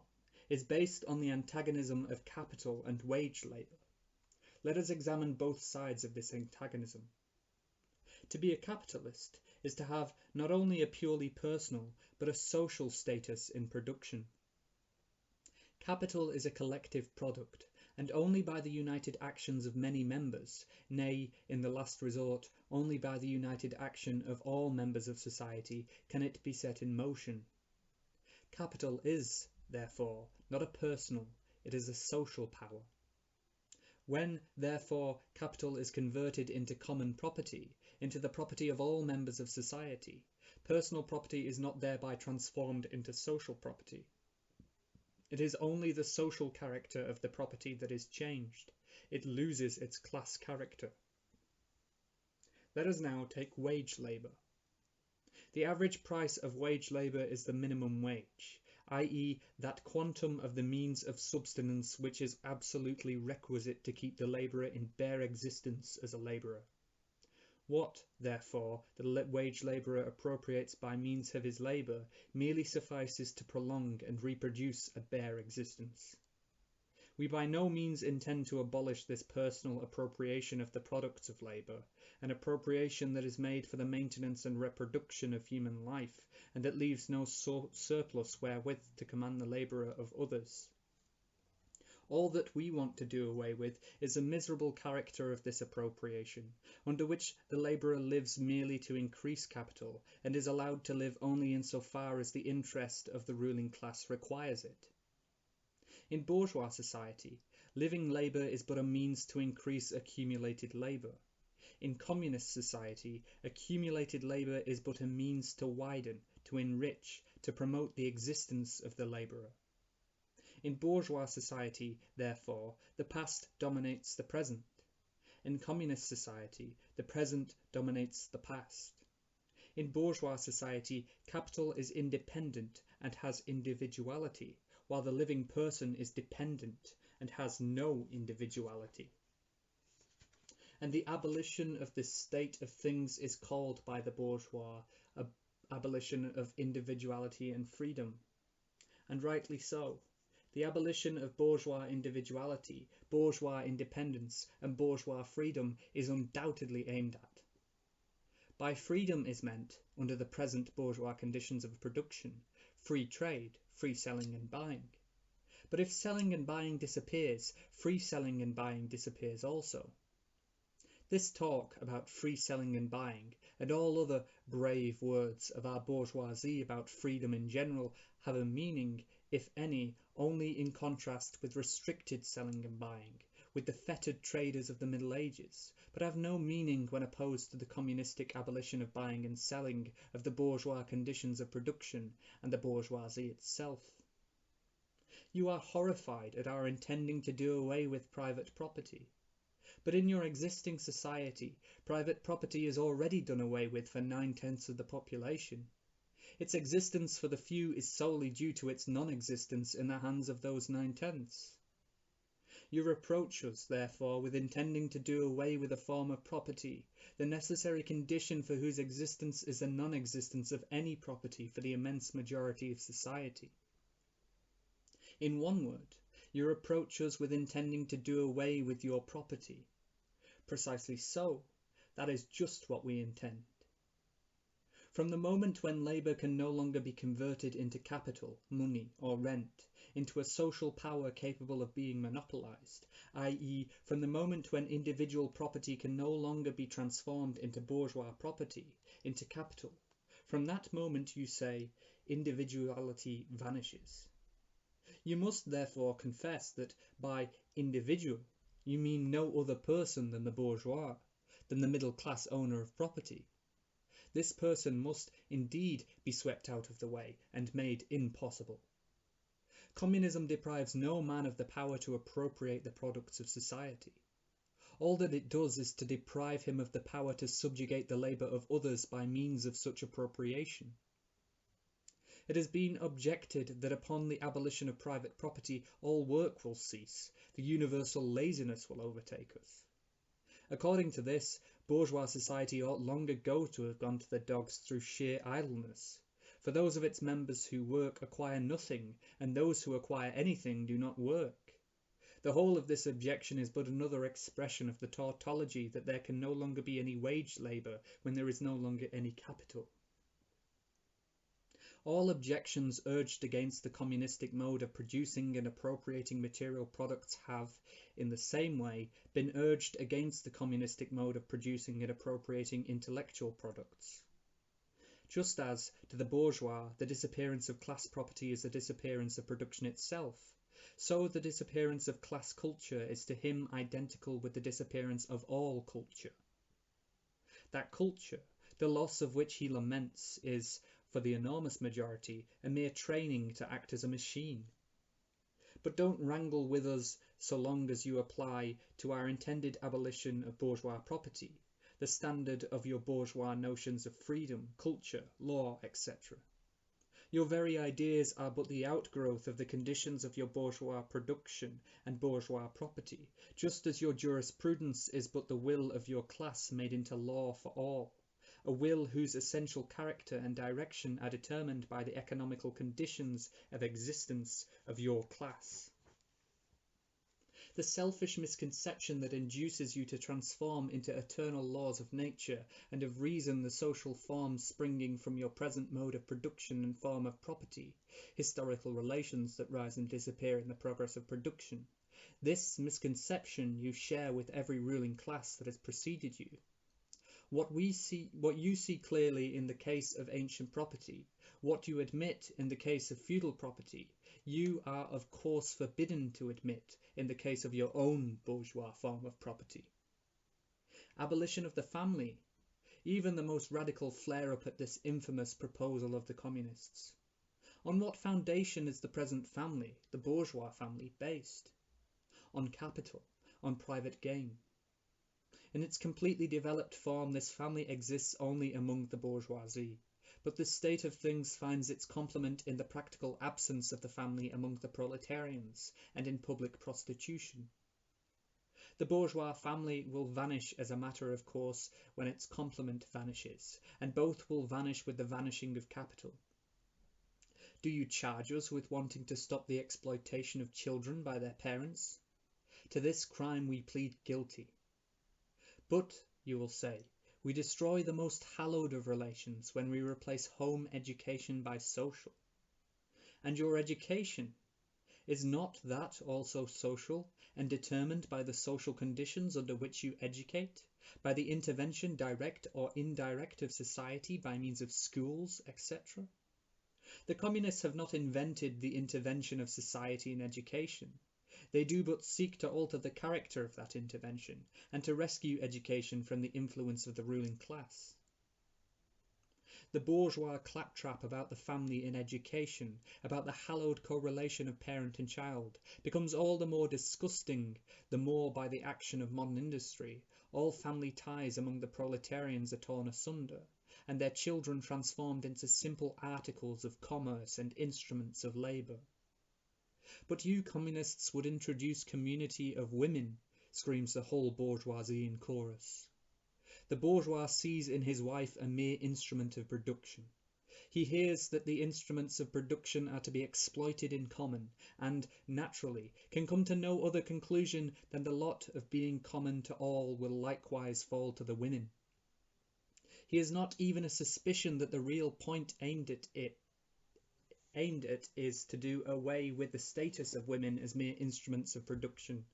is based on the antagonism of capital and wage labour. Let us examine both sides of this antagonism. To be a capitalist is to have not only a purely personal, but a social status in production. Capital is a collective product, and only by the united actions of many members, nay, in the last resort, only by the united action of all members of society, can it be set in motion. Capital is, therefore, not a personal, it is a social power. When, therefore, capital is converted into common property, into the property of all members of society, personal property is not thereby transformed into social property. It is only the social character of the property that is changed. It loses its class character. Let us now take wage labour. The average price of wage labour is the minimum wage, i.e. that quantum of the means of subsistence which is absolutely requisite to keep the labourer in bare existence as a labourer. What, therefore, the wage labourer appropriates by means of his labour merely suffices to prolong and reproduce a bare existence. We by no means intend to abolish this personal appropriation of the products of labour, an appropriation that is made for the maintenance and reproduction of human life, and that leaves no surplus wherewith to command the labourer of others. All that we want to do away with is the miserable character of this appropriation, under which the labourer lives merely to increase capital, and is allowed to live only in so far as the interest of the ruling class requires it. In bourgeois society, living labour is but a means to increase accumulated labour. In communist society, accumulated labour is but a means to widen, to enrich, to promote the existence of the labourer. In bourgeois society, therefore, the past dominates the present. In communist society, the present dominates the past. In bourgeois society, capital is independent and has individuality, while the living person is dependent and has no individuality. And the abolition of this state of things is called by the bourgeois abolition of individuality and freedom. And rightly so. The abolition of bourgeois individuality, bourgeois independence, and bourgeois freedom is undoubtedly aimed at. By freedom is meant, under the present bourgeois conditions of production, free trade, free selling and buying. But if selling and buying disappears, free selling and buying disappears also. This talk about free selling and buying, and all other brave words of our bourgeoisie about freedom in general, have a meaning, if any, only in contrast with restricted selling and buying, with the fettered traders of the Middle Ages, but have no meaning when opposed to the communistic abolition of buying and selling, of the bourgeois conditions of production, and the bourgeoisie itself. You are horrified at our intending to do away with private property. But in your existing society, private property is already done away with for 9/10 of the population. Its existence for the few is solely due to its non-existence in the hands of those 9/10. You reproach us, therefore, with intending to do away with a form of property, the necessary condition for whose existence is the non-existence of any property for the immense majority of society. In one word, you reproach us with intending to do away with your property. Precisely so. That is just what we intend. From the moment when labour can no longer be converted into capital, money, or rent, into a social power capable of being monopolised, i.e., from the moment when individual property can no longer be transformed into bourgeois property, into capital, from that moment, you say, individuality vanishes. You must therefore confess that by individual you mean no other person than the bourgeois, than the middle-class owner of property. This person must indeed be swept out of the way and made impossible. Communism deprives no man of the power to appropriate the products of society. All that it does is to deprive him of the power to subjugate the labour of others by means of such appropriation. It has been objected that upon the abolition of private property all work will cease, the universal laziness will overtake us. According to this, bourgeois society ought long ago to have gone to the dogs through sheer idleness, for those of its members who work acquire nothing, and those who acquire anything do not work. The whole of this objection is but another expression of the tautology that there can no longer be any wage labour when there is no longer any capital. All objections urged against the communistic mode of producing and appropriating material products have, in the same way, been urged against the communistic mode of producing and appropriating intellectual products. Just as, to the bourgeois, the disappearance of class property is the disappearance of production itself, so the disappearance of class culture is to him identical with the disappearance of all culture. That culture, the loss of which he laments, is, for the enormous majority, a mere training to act as a machine. But don't wrangle with us so long as you apply to our intended abolition of bourgeois property the standard of your bourgeois notions of freedom, culture, law, etc. Your very ideas are but the outgrowth of the conditions of your bourgeois production and bourgeois property, just as your jurisprudence is but the will of your class made into law for all. A will whose essential character and direction are determined by the economical conditions of existence of your class. The selfish misconception that induces you to transform into eternal laws of nature and of reason the social forms springing from your present mode of production and form of property, historical relations that rise and disappear in the progress of production, this misconception you share with every ruling class that has preceded you. What you see clearly in the case of ancient property, what you admit in the case of feudal property, you are of course forbidden to admit in the case of your own bourgeois form of property. Abolition of the family, even the most radical flare-up at this infamous proposal of the communists. On what foundation is the present family, the bourgeois family, based? On capital, on private gain. In its completely developed form, this family exists only among the bourgeoisie, but this state of things finds its complement in the practical absence of the family among the proletarians and in public prostitution. The bourgeois family will vanish as a matter of course when its complement vanishes, and both will vanish with the vanishing of capital. Do you charge us with wanting to stop the exploitation of children by their parents? To this crime we plead guilty. But, you will say, we destroy the most hallowed of relations when we replace home education by social. And your education, is not that also social and determined by the social conditions under which you educate, by the intervention direct or indirect of society by means of schools, etc.? The communists have not invented the intervention of society in education. They do but seek to alter the character of that intervention and to rescue education from the influence of the ruling class. The bourgeois claptrap about the family in education, about the hallowed correlation of parent and child, becomes all the more disgusting the more by the action of modern industry all family ties among the proletarians are torn asunder, and their children transformed into simple articles of commerce and instruments of labour. But you communists would introduce community of women, screams the whole bourgeoisie in chorus. The bourgeois sees in his wife a mere instrument of production. He hears that the instruments of production are to be exploited in common, and, naturally, can come to no other conclusion than the lot of being common to all will likewise fall to the women. He has not even a suspicion that the real point aimed at is to do away with the status of women as mere instruments of production.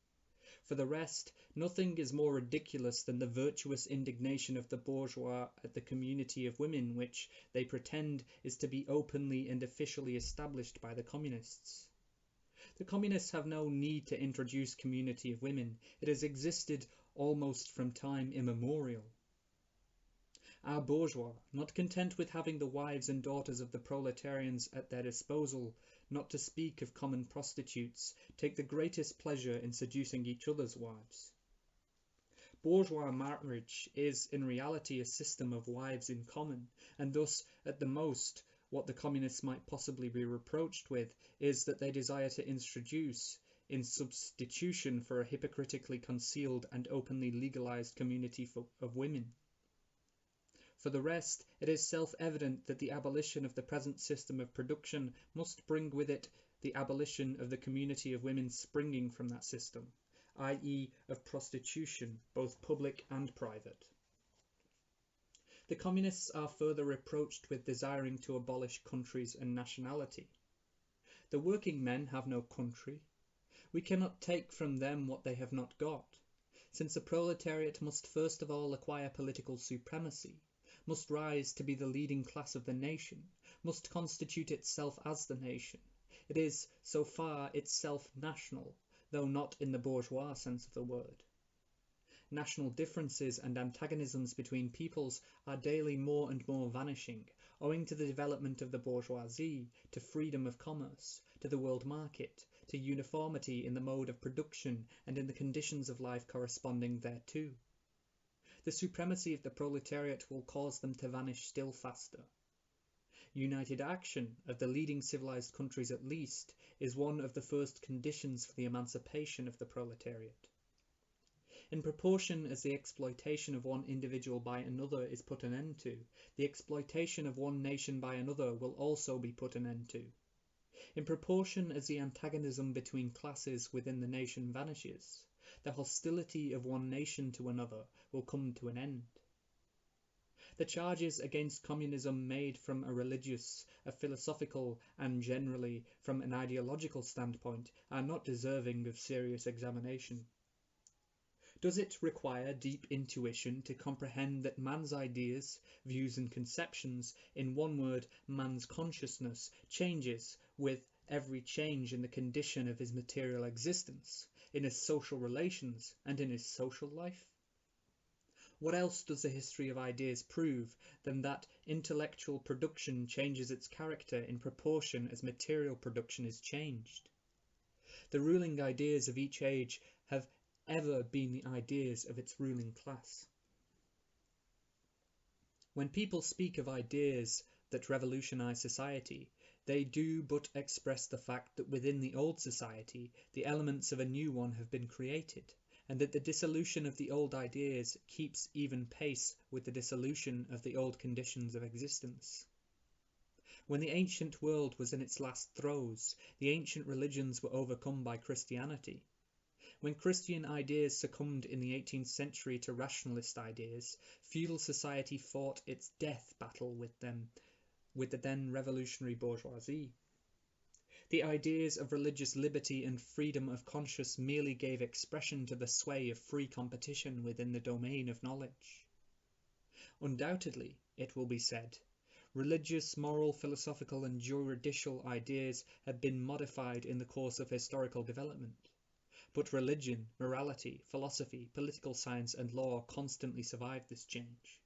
For the rest, nothing is more ridiculous than the virtuous indignation of the bourgeois at the community of women which, they pretend, is to be openly and officially established by the communists. The communists have no need to introduce community of women. It has existed almost from time immemorial. Our bourgeois, not content with having the wives and daughters of the proletarians at their disposal, not to speak of common prostitutes, take the greatest pleasure in seducing each other's wives. Bourgeois marriage is in reality a system of wives in common, and thus, at the most, what the communists might possibly be reproached with is that they desire to introduce, in substitution for a hypocritically concealed and openly legalized community of women. For the rest, it is self-evident that the abolition of the present system of production must bring with it the abolition of the community of women springing from that system, i.e. of prostitution, both public and private. The communists are further reproached with desiring to abolish countries and nationality. The working men have no country. We cannot take from them what they have not got, since the proletariat must first of all acquire political supremacy, must rise to be the leading class of the nation, must constitute itself as the nation. It is, so far, itself national, though not in the bourgeois sense of the word. National differences and antagonisms between peoples are daily more and more vanishing, owing to the development of the bourgeoisie, to freedom of commerce, to the world market, to uniformity in the mode of production and in the conditions of life corresponding thereto. The supremacy of the proletariat will cause them to vanish still faster. United action, of the leading civilized countries at least, is one of the first conditions for the emancipation of the proletariat. In proportion as the exploitation of one individual by another is put an end to, the exploitation of one nation by another will also be put an end to. In proportion as the antagonism between classes within the nation vanishes, the hostility of one nation to another will come to an end. The charges against communism made from a religious, a philosophical, and generally from an ideological standpoint are not deserving of serious examination. Does it require deep intuition to comprehend that man's ideas, views and conceptions, in one word, man's consciousness, changes with every change in the condition of his material existence, in his social relations, and in his social life? What else does the history of ideas prove than that intellectual production changes its character in proportion as material production is changed? The ruling ideas of each age have ever been the ideas of its ruling class. When people speak of ideas that revolutionize society, they do but express the fact that within the old society the elements of a new one have been created, and that the dissolution of the old ideas keeps even pace with the dissolution of the old conditions of existence. When the ancient world was in its last throes, the ancient religions were overcome by Christianity. When Christian ideas succumbed in the 18th century to rationalist ideas, feudal society fought its death battle with the then revolutionary bourgeoisie. The ideas of religious liberty and freedom of conscience merely gave expression to the sway of free competition within the domain of knowledge. Undoubtedly, it will be said, religious, moral, philosophical and juridical ideas have been modified in the course of historical development. But religion, morality, philosophy, political science and law constantly survive this change.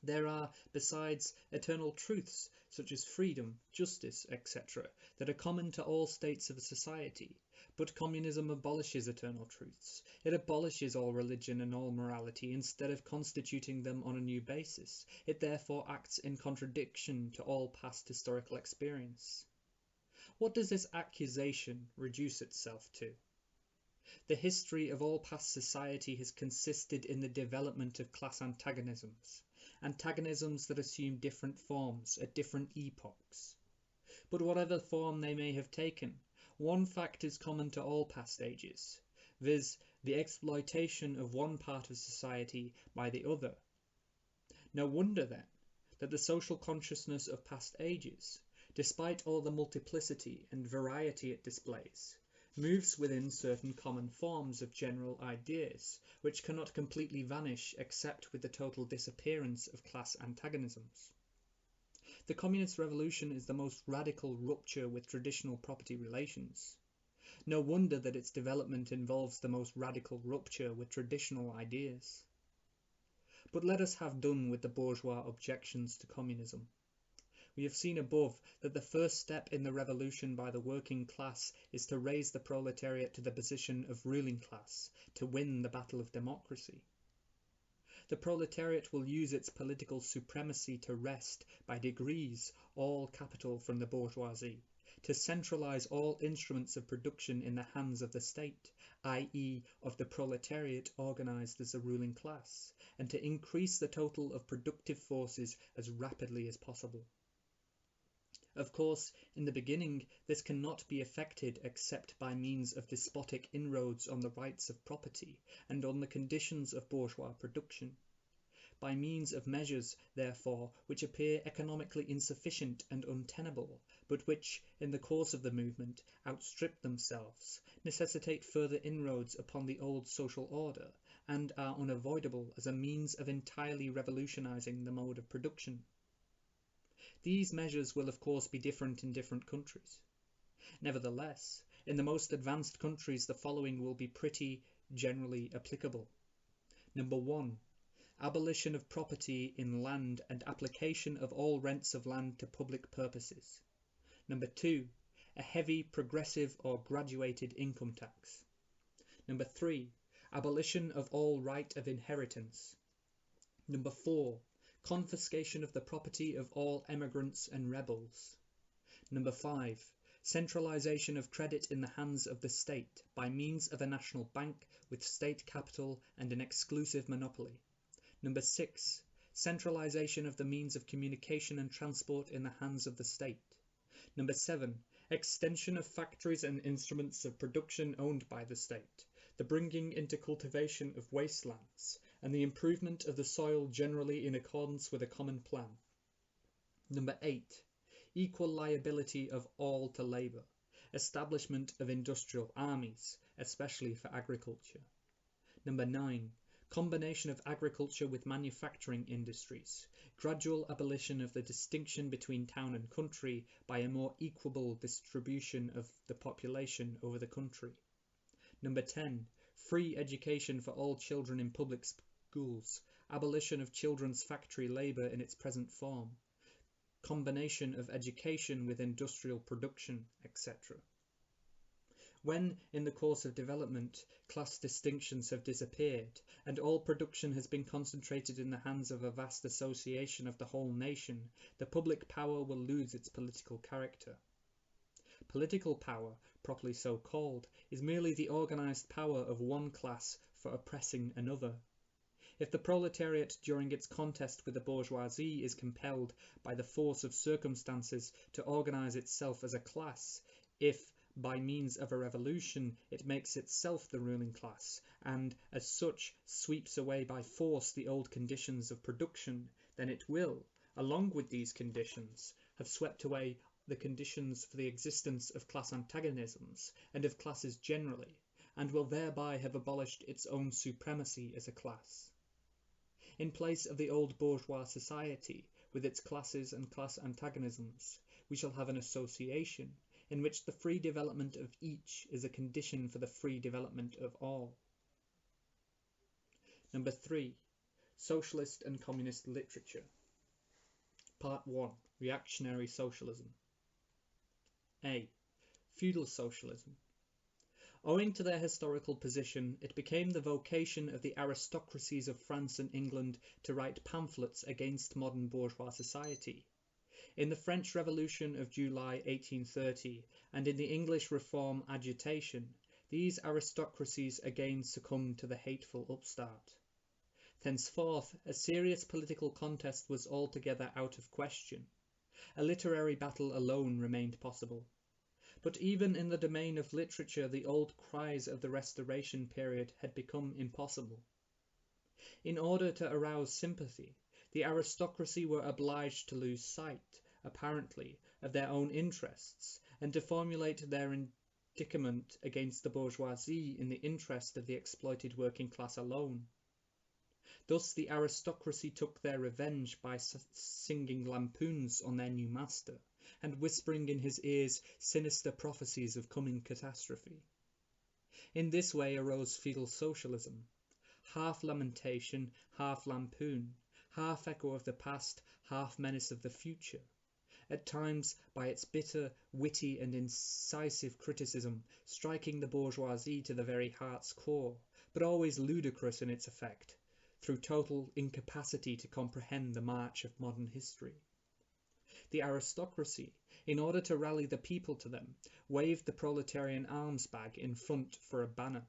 There are, besides, eternal truths such as freedom, justice, etc., that are common to all states of society, but communism abolishes eternal truths. It abolishes all religion and all morality instead of constituting them on a new basis. It therefore acts in contradiction to all past historical experience. What does this accusation reduce itself to? The history of all past society has consisted in the development of class antagonisms that assume different forms at different epochs. But whatever form they may have taken, one fact is common to all past ages, viz., the exploitation of one part of society by the other. No wonder, then, that the social consciousness of past ages, despite all the multiplicity and variety it displays, moves within certain common forms of general ideas, which cannot completely vanish except with the total disappearance of class antagonisms. The communist revolution is the most radical rupture with traditional property relations. No wonder that its development involves the most radical rupture with traditional ideas. But let us have done with the bourgeois objections to communism. We have seen above that the first step in the revolution by the working class is to raise the proletariat to the position of ruling class, to win the battle of democracy. The proletariat will use its political supremacy to wrest, by degrees, all capital from the bourgeoisie, to centralize all instruments of production in the hands of the state, i.e. of the proletariat organized as a ruling class, and to increase the total of productive forces as rapidly as possible. Of course, in the beginning, this cannot be effected except by means of despotic inroads on the rights of property and on the conditions of bourgeois production. By means of measures, therefore, which appear economically insufficient and untenable, but which, in the course of the movement, outstrip themselves, necessitate further inroads upon the old social order, and are unavoidable as a means of entirely revolutionizing the mode of production. These measures will of course be different in different countries. Nevertheless, in the most advanced countries the following will be pretty generally applicable. Number 1. Abolition of property in land and application of all rents of land to public purposes. Number 2. A heavy progressive or graduated income tax. Number 3. Abolition of all right of inheritance. Number 4. Confiscation of the property of all emigrants and rebels. Number 5. Centralization of credit in the hands of the state by means of a national bank with state capital and an exclusive monopoly. Number 6. Centralization of the means of communication and transport in the hands of the state. Number 7. Extension of factories and instruments of production owned by the state, the bringing into cultivation of wastelands, and the improvement of the soil generally in accordance with a common plan. Number 8. Equal liability of all to labour, establishment of industrial armies, especially for agriculture. Number 9. Combination of agriculture with manufacturing industries, gradual abolition of the distinction between town and country by a more equable distribution of the population over the country. Number 10. Free education for all children in public schools, abolition of children's factory labour in its present form, combination of education with industrial production, etc. When, in the course of development, class distinctions have disappeared, and all production has been concentrated in the hands of a vast association of the whole nation, the public power will lose its political character. Political power, properly so called, is merely the organised power of one class for oppressing another. If the proletariat during its contest with the bourgeoisie is compelled by the force of circumstances to organise itself as a class, if by means of a revolution it makes itself the ruling class, and as such sweeps away by force the old conditions of production, then it will, along with these conditions, have swept away the conditions for the existence of class antagonisms and of classes generally, and will thereby have abolished its own supremacy as a class. In place of the old bourgeois society, with its classes and class antagonisms, we shall have an association in which the free development of each is a condition for the free development of all. Number 3. Socialist and Communist Literature. Part 1. Reactionary Socialism. A. Feudal Socialism. Owing to their historical position, it became the vocation of the aristocracies of France and England to write pamphlets against modern bourgeois society. In the French Revolution of July 1830 and in the English Reform agitation, these aristocracies again succumbed to the hateful upstart. Thenceforth, a serious political contest was altogether out of question. A literary battle alone remained possible. But even in the domain of literature, the old cries of the Restoration period had become impossible. In order to arouse sympathy, the aristocracy were obliged to lose sight, apparently, of their own interests, and to formulate their indictment against the bourgeoisie in the interest of the exploited working class alone. Thus the aristocracy took their revenge by singing lampoons on their new master, and whispering in his ears sinister prophecies of coming catastrophe. In this way arose feudal socialism, half lamentation, half lampoon, half echo of the past, half menace of the future, at times by its bitter, witty and incisive criticism striking the bourgeoisie to the very heart's core, but always ludicrous in its effect, through total incapacity to comprehend the march of modern history. The aristocracy, in order to rally the people to them, waved the proletarian arms bag in front for a banner.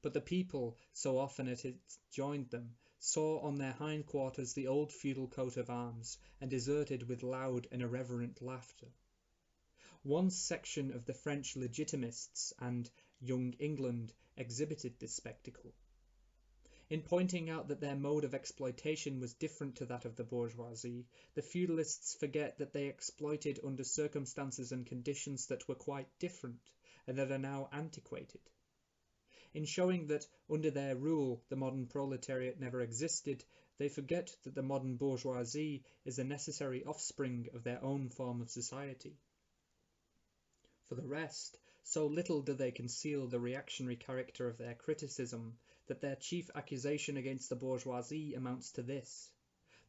But the people, so often as it joined them, saw on their hindquarters the old feudal coat of arms, and deserted with loud and irreverent laughter. One section of the French Legitimists and Young England exhibited this spectacle. In pointing out that their mode of exploitation was different to that of the bourgeoisie, the feudalists forget that they exploited under circumstances and conditions that were quite different, and that are now antiquated. In showing that under their rule the modern proletariat never existed, they forget that the modern bourgeoisie is a necessary offspring of their own form of society. For the rest, so little do they conceal the reactionary character of their criticism, that their chief accusation against the bourgeoisie amounts to this: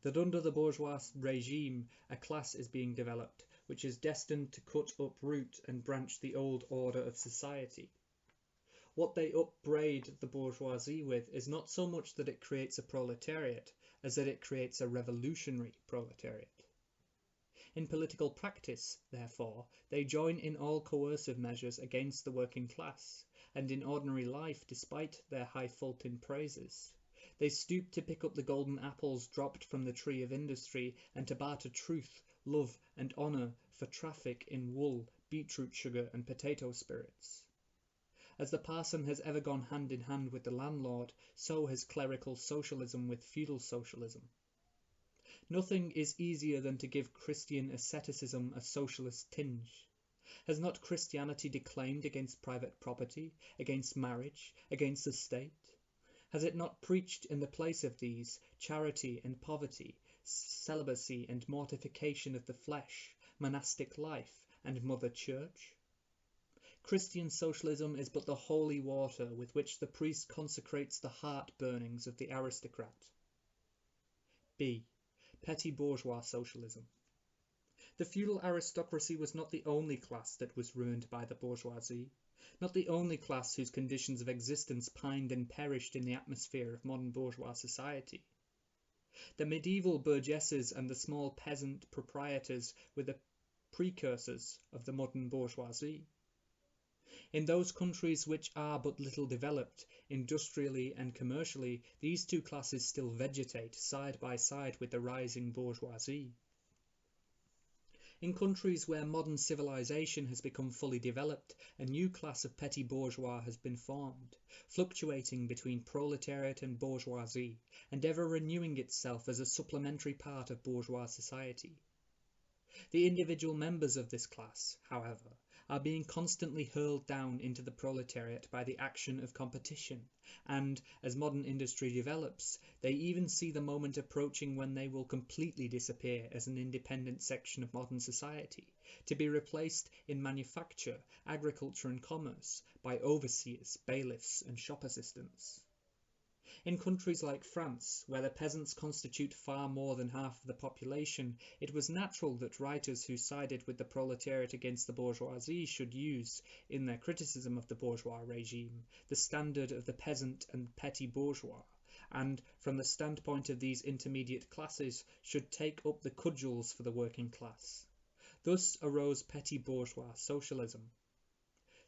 that under the bourgeois regime a class is being developed, which is destined to cut, uproot and branch the old order of society. What they upbraid the bourgeoisie with is not so much that it creates a proletariat, as that it creates a revolutionary proletariat. In political practice, therefore, they join in all coercive measures against the working class, and in ordinary life, despite their highfalutin praises, they stoop to pick up the golden apples dropped from the tree of industry, and to barter truth, love, and honour for traffic in wool, beetroot sugar, and potato spirits. As the parson has ever gone hand in hand with the landlord, so has clerical socialism with feudal socialism. Nothing is easier than to give Christian asceticism a socialist tinge. Has not Christianity declaimed against private property, against marriage, against the state? Has it not preached in the place of these charity and poverty, celibacy and mortification of the flesh, monastic life, and Mother Church? Christian socialism is but the holy water with which the priest consecrates the heart-burnings of the aristocrat. B. Petty bourgeois socialism. The feudal aristocracy was not the only class that was ruined by the bourgeoisie. not the only class whose conditions of existence pined and perished in the atmosphere of modern bourgeois society. The medieval burgesses and the small peasant proprietors were the precursors of the modern bourgeoisie. In those countries which are but little developed, industrially and commercially, these two classes still vegetate side by side with the rising bourgeoisie. In countries where modern civilization has become fully developed, a new class of petty bourgeois has been formed, fluctuating between proletariat and bourgeoisie, and ever renewing itself as a supplementary part of bourgeois society. The individual members of this class, however, are being constantly hurled down into the proletariat by the action of competition, and, as modern industry develops, they even see the moment approaching when they will completely disappear as an independent section of modern society, to be replaced in manufacture, agriculture and commerce by overseers, bailiffs and shop assistants. In countries like France, where the peasants constitute far more than half of the population, it was natural that writers who sided with the proletariat against the bourgeoisie should use, in their criticism of the bourgeois regime, the standard of the peasant and petty bourgeois, and, from the standpoint of these intermediate classes, should take up the cudgels for the working class. Thus arose petty bourgeois socialism.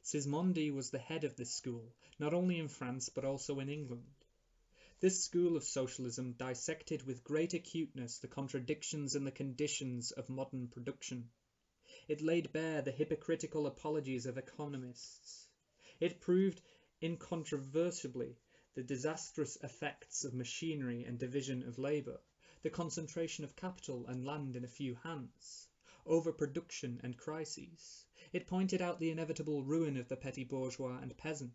Sismondi was the head of this school, not only in France but also in England. This school of socialism dissected with great acuteness the contradictions and the conditions of modern production. It laid bare the hypocritical apologies of economists. It proved incontrovertibly the disastrous effects of machinery and division of labour, the concentration of capital and land in a few hands, overproduction and crises. It pointed out the inevitable ruin of the petty bourgeois and peasant,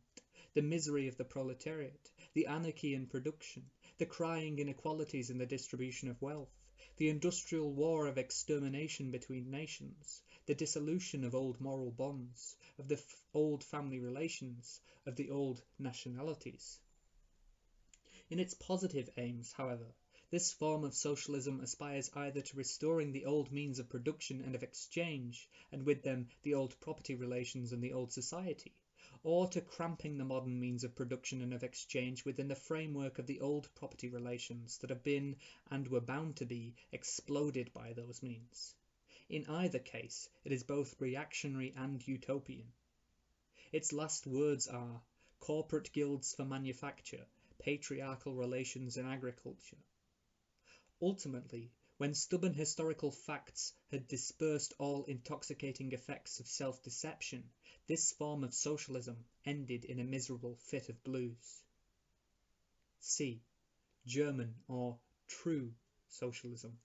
the misery of the proletariat, the anarchy in production, the crying inequalities in the distribution of wealth, the industrial war of extermination between nations, the dissolution of old moral bonds, of the old family relations, of the old nationalities. In its positive aims, however, this form of socialism aspires either to restoring the old means of production and of exchange, and with them the old property relations and the old society, or to cramping the modern means of production and of exchange within the framework of the old property relations that have been, and were bound to be, exploded by those means. In either case, it is both reactionary and utopian. Its last words are corporate guilds for manufacture, patriarchal relations in agriculture. Ultimately, when stubborn historical facts had dispersed all intoxicating effects of self-deception, this form of socialism ended in a miserable fit of blues. C. German or true socialism.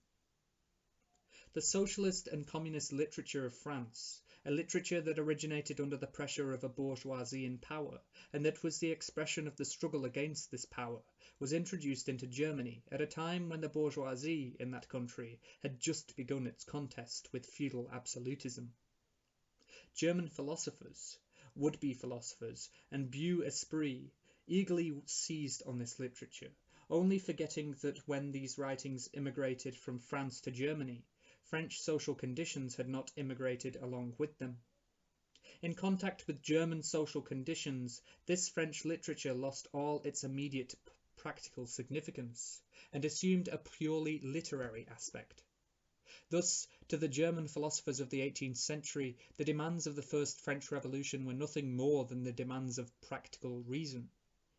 The socialist and communist literature of France, a literature that originated under the pressure of a bourgeoisie in power, and that was the expression of the struggle against this power, was introduced into Germany at a time when the bourgeoisie in that country had just begun its contest with feudal absolutism. German philosophers, would-be philosophers, and beaux esprits eagerly seized on this literature, only forgetting that when these writings immigrated from France to Germany, French social conditions had not immigrated along with them. In contact with German social conditions, this French literature lost all its immediate practical significance, and assumed a purely literary aspect. Thus, to the German philosophers of the 18th century, the demands of the First French Revolution were nothing more than the demands of practical reason,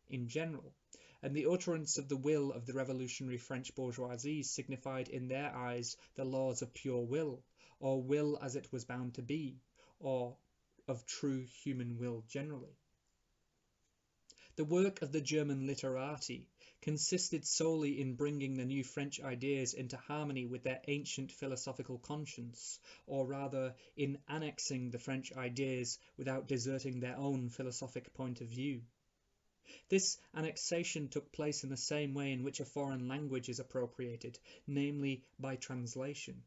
in general, and the utterance of the will of the revolutionary French bourgeoisie signified in their eyes the laws of pure will, or will as it was bound to be, or of true human will generally. The work of the German literati consisted solely in bringing the new French ideas into harmony with their ancient philosophical conscience, or rather in annexing the French ideas without deserting their own philosophic point of view. This annexation took place in the same way in which a foreign language is appropriated, namely by translation.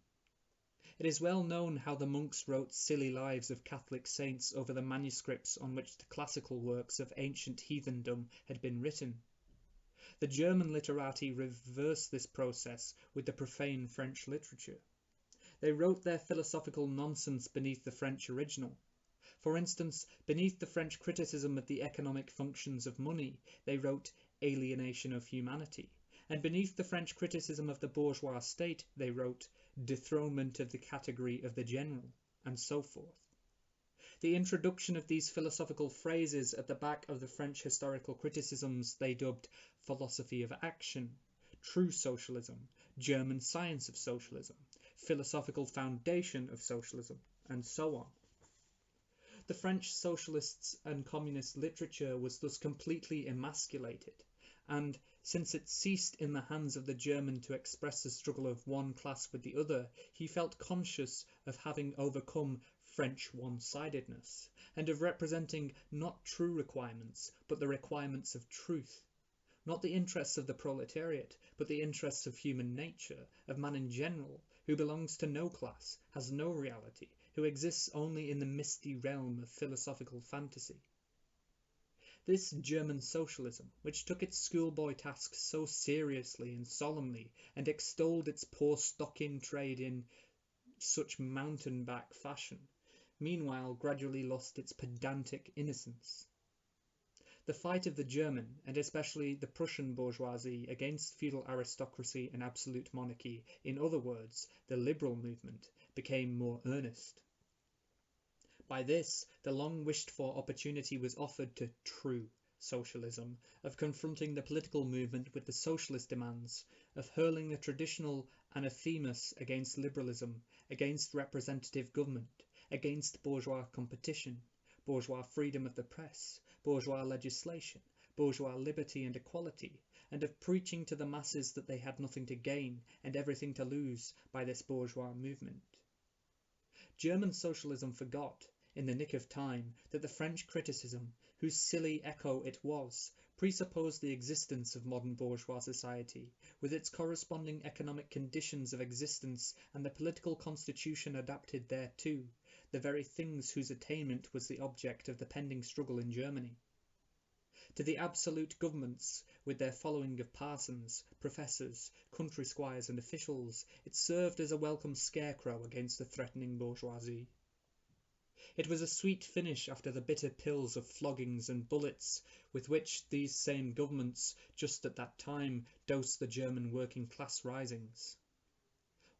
It is well known how the monks wrote silly lives of Catholic saints over the manuscripts on which the classical works of ancient heathendom had been written. The German literati reversed this process with the profane French literature. They wrote their philosophical nonsense beneath the French original. For instance, beneath the French criticism of the economic functions of money, they wrote alienation of humanity, and beneath the French criticism of the bourgeois state, they wrote dethronement of the category of the general, and so forth. The introduction of these philosophical phrases at the back of the French historical criticisms they dubbed philosophy of action, true socialism, German science of socialism, philosophical foundation of socialism, and so on. The French socialists and communist literature was thus completely emasculated, and since it ceased in the hands of the German to express the struggle of one class with the other, he felt conscious of having overcome French one-sidedness, and of representing not true requirements, but the requirements of truth. Not the interests of the proletariat, but the interests of human nature, of man in general, who belongs to no class, has no reality, who exists only in the misty realm of philosophical fantasy. This German socialism, which took its schoolboy tasks so seriously and solemnly, and extolled its poor stock-in-trade in such mountain-back fashion, meanwhile gradually lost its pedantic innocence. The fight of the German, and especially the Prussian bourgeoisie, against feudal aristocracy and absolute monarchy, in other words, the liberal movement, became more earnest. By this, the long-wished-for opportunity was offered to true socialism, of confronting the political movement with the socialist demands, of hurling the traditional anathemas against liberalism, against representative government, against bourgeois competition, bourgeois freedom of the press, bourgeois legislation, bourgeois liberty and equality, and of preaching to the masses that they had nothing to gain and everything to lose by this bourgeois movement. German socialism forgot, in the nick of time, that the French criticism, whose silly echo it was, presupposed the existence of modern bourgeois society, with its corresponding economic conditions of existence and the political constitution adapted thereto, the very things whose attainment was the object of the pending struggle in Germany. To the absolute governments, with their following of parsons, professors, country squires and officials, it served as a welcome scarecrow against the threatening bourgeoisie. It was a sweet finish after the bitter pills of floggings and bullets with which these same governments just at that time dosed the German working class risings.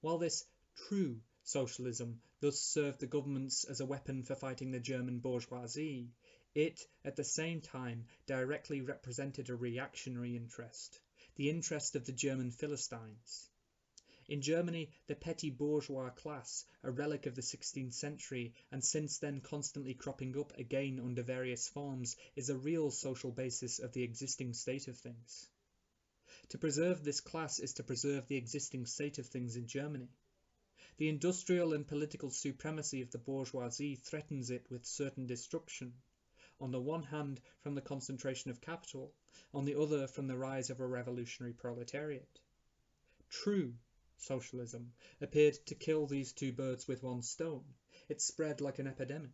While this true socialism thus served the governments as a weapon for fighting the German bourgeoisie, it at the same time directly represented a reactionary interest, the interest of the German Philistines. In Germany, the petty bourgeois class, a relic of the 16th century and since then constantly cropping up again under various forms, is a real social basis of the existing state of things. To preserve this class is to preserve the existing state of things in Germany. The industrial and political supremacy of the bourgeoisie threatens it with certain destruction, on the one hand from the concentration of capital, on the other from the rise of a revolutionary proletariat. True socialism appeared to kill these two birds with one stone. It spread like an epidemic.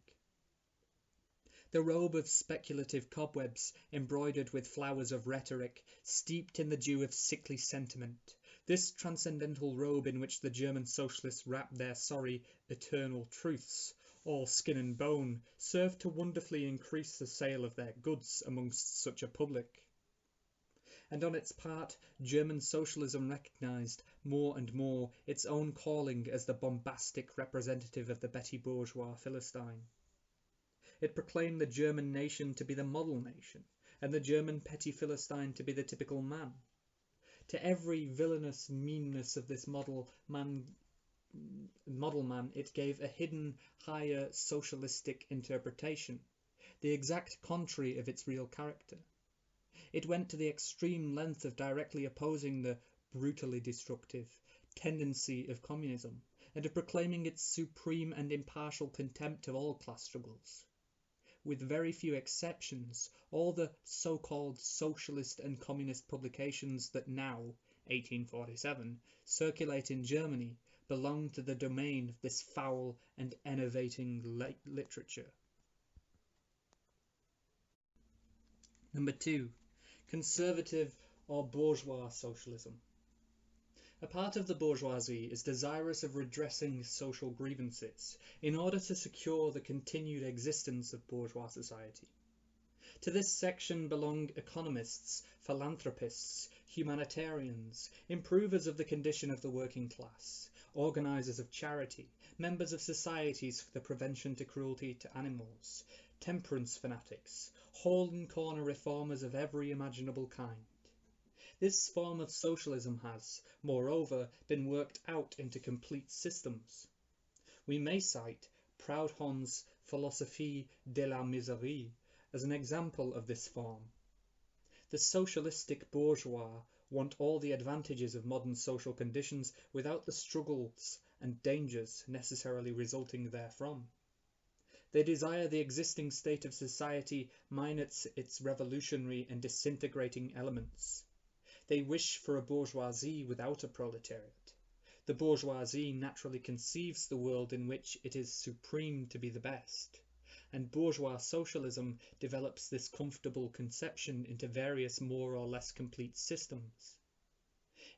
The robe of speculative cobwebs, embroidered with flowers of rhetoric, steeped in the dew of sickly sentiment, this transcendental robe in which the German socialists wrapped their sorry eternal truths, all skin and bone, served to wonderfully increase the sale of their goods amongst such a public. And on its part, German socialism recognized more and more its own calling as the bombastic representative of the petty bourgeois Philistine. It proclaimed the German nation to be the model nation, and the German petty Philistine to be the typical man. To every villainous meanness of this model man, it gave a hidden, higher socialistic interpretation, the exact contrary of its real character. It went to the extreme length of directly opposing the brutally destructive tendency of communism, and of proclaiming its supreme and impartial contempt of all class struggles. With very few exceptions, all the so-called socialist and communist publications that now, 1847, circulate in Germany belong to the domain of this foul and enervating literature. Number 2. Conservative or bourgeois socialism. A part of the bourgeoisie is desirous of redressing social grievances in order to secure the continued existence of bourgeois society. To this section belong economists, philanthropists, humanitarians, improvers of the condition of the working class, organisers of charity, members of societies for the prevention to cruelty to animals, temperance fanatics, hole and corner reformers of every imaginable kind. This form of socialism has, moreover, been worked out into complete systems. We may cite Proudhon's Philosophie de la Miserie as an example of this form. The socialistic bourgeois want all the advantages of modern social conditions without the struggles and dangers necessarily resulting therefrom. They desire the existing state of society minus its revolutionary and disintegrating elements. They wish for a bourgeoisie without a proletariat. The bourgeoisie naturally conceives the world in which it is supreme to be the best, and bourgeois socialism develops this comfortable conception into various more or less complete systems.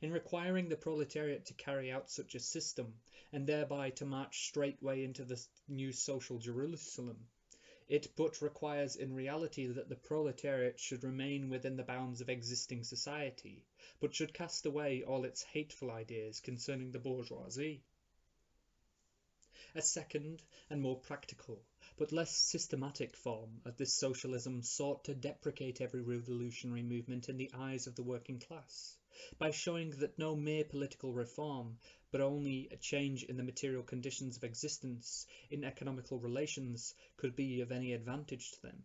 In requiring the proletariat to carry out such a system, and thereby to march straightway into the new social Jerusalem, it but requires in reality that the proletariat should remain within the bounds of existing society, but should cast away all its hateful ideas concerning the bourgeoisie. A second and more practical, but less systematic form of this socialism sought to deprecate every revolutionary movement in the eyes of the working class, by showing that no mere political reform, but only a change in the material conditions of existence in economical relations could be of any advantage to them.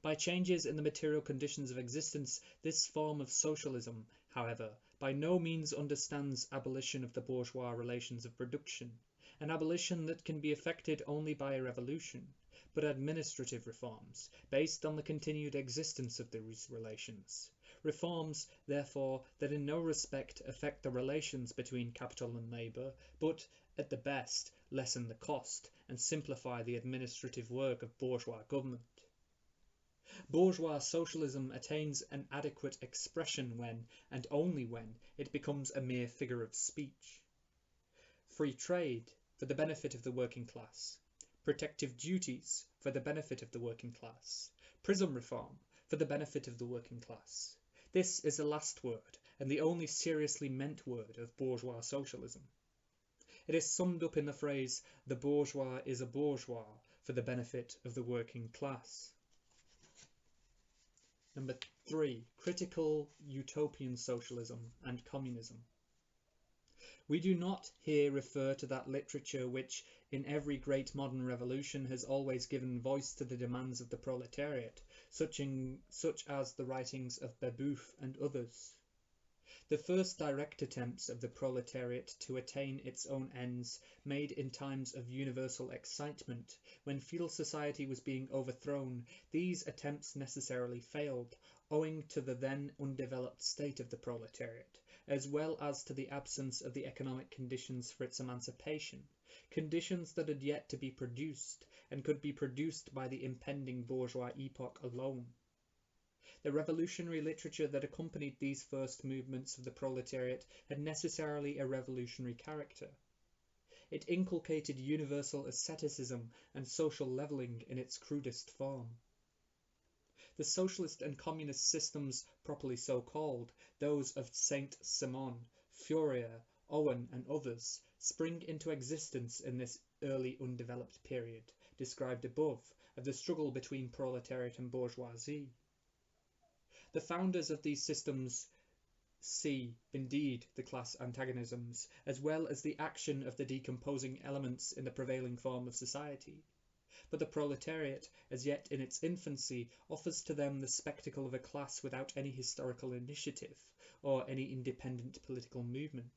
By changes in the material conditions of existence, this form of socialism, however, by no means understands abolition of the bourgeois relations of production, an abolition that can be effected only by a revolution, but administrative reforms, based on the continued existence of these relations. Reforms, therefore, that in no respect affect the relations between capital and labour, but, at the best, lessen the cost and simplify the administrative work of bourgeois government. Bourgeois socialism attains an adequate expression when, and only when, it becomes a mere figure of speech. Free trade, for the benefit of the working class. Protective duties, for the benefit of the working class. Prison reform, for the benefit of the working class. This is the last word, and the only seriously meant word of bourgeois socialism. It is summed up in the phrase, "the bourgeois is a bourgeois for the benefit of the working class." Number 3. Critical utopian socialism and communism. We do not here refer to that literature which, in every great modern revolution, has always given voice to the demands of the proletariat, such as the writings of Babeuf and others. The first direct attempts of the proletariat to attain its own ends, made in times of universal excitement, when feudal society was being overthrown, these attempts necessarily failed, owing to the then undeveloped state of the proletariat, as well as to the absence of the economic conditions for its emancipation, conditions that had yet to be produced, and could be produced by the impending bourgeois epoch alone. The revolutionary literature that accompanied these first movements of the proletariat had necessarily a revolutionary character. It inculcated universal asceticism and social levelling in its crudest form. The socialist and communist systems properly so called, those of Saint-Simon, Fourier, Owen and others, spring into existence in this early undeveloped period, described above, of the struggle between proletariat and bourgeoisie. The founders of these systems see, indeed, the class antagonisms, as well as the action of the decomposing elements in the prevailing form of society. But the proletariat, as yet in its infancy, offers to them the spectacle of a class without any historical initiative, or any independent political movement.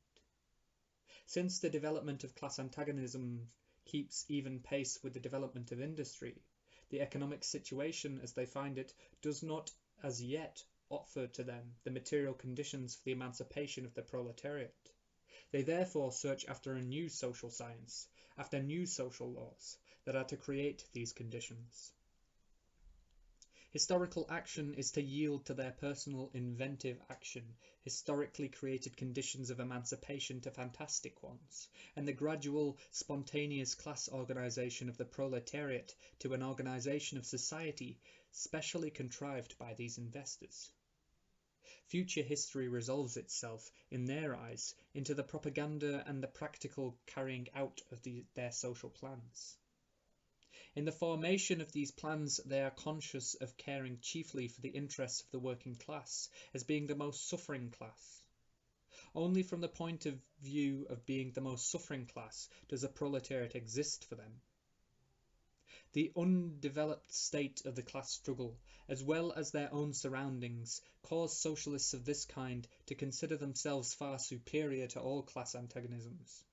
Since the development of class antagonism keeps even pace with the development of industry, the economic situation, as they find it, does not as yet offer to them the material conditions for the emancipation of the proletariat. They therefore search after a new social science, after new social laws, that are to create these conditions. Historical action is to yield to their personal inventive action historically created conditions of emancipation to fantastic ones, and the gradual, spontaneous class organization of the proletariat to an organization of society specially contrived by these investors. Future history resolves itself, in their eyes, into the propaganda and the practical carrying out of their social plans. In the formation of these plans, they are conscious of caring chiefly for the interests of the working class, as being the most suffering class. Only from the point of view of being the most suffering class does a proletariat exist for them. The undeveloped state of the class struggle, as well as their own surroundings, cause socialists of this kind to consider themselves far superior to all class antagonisms.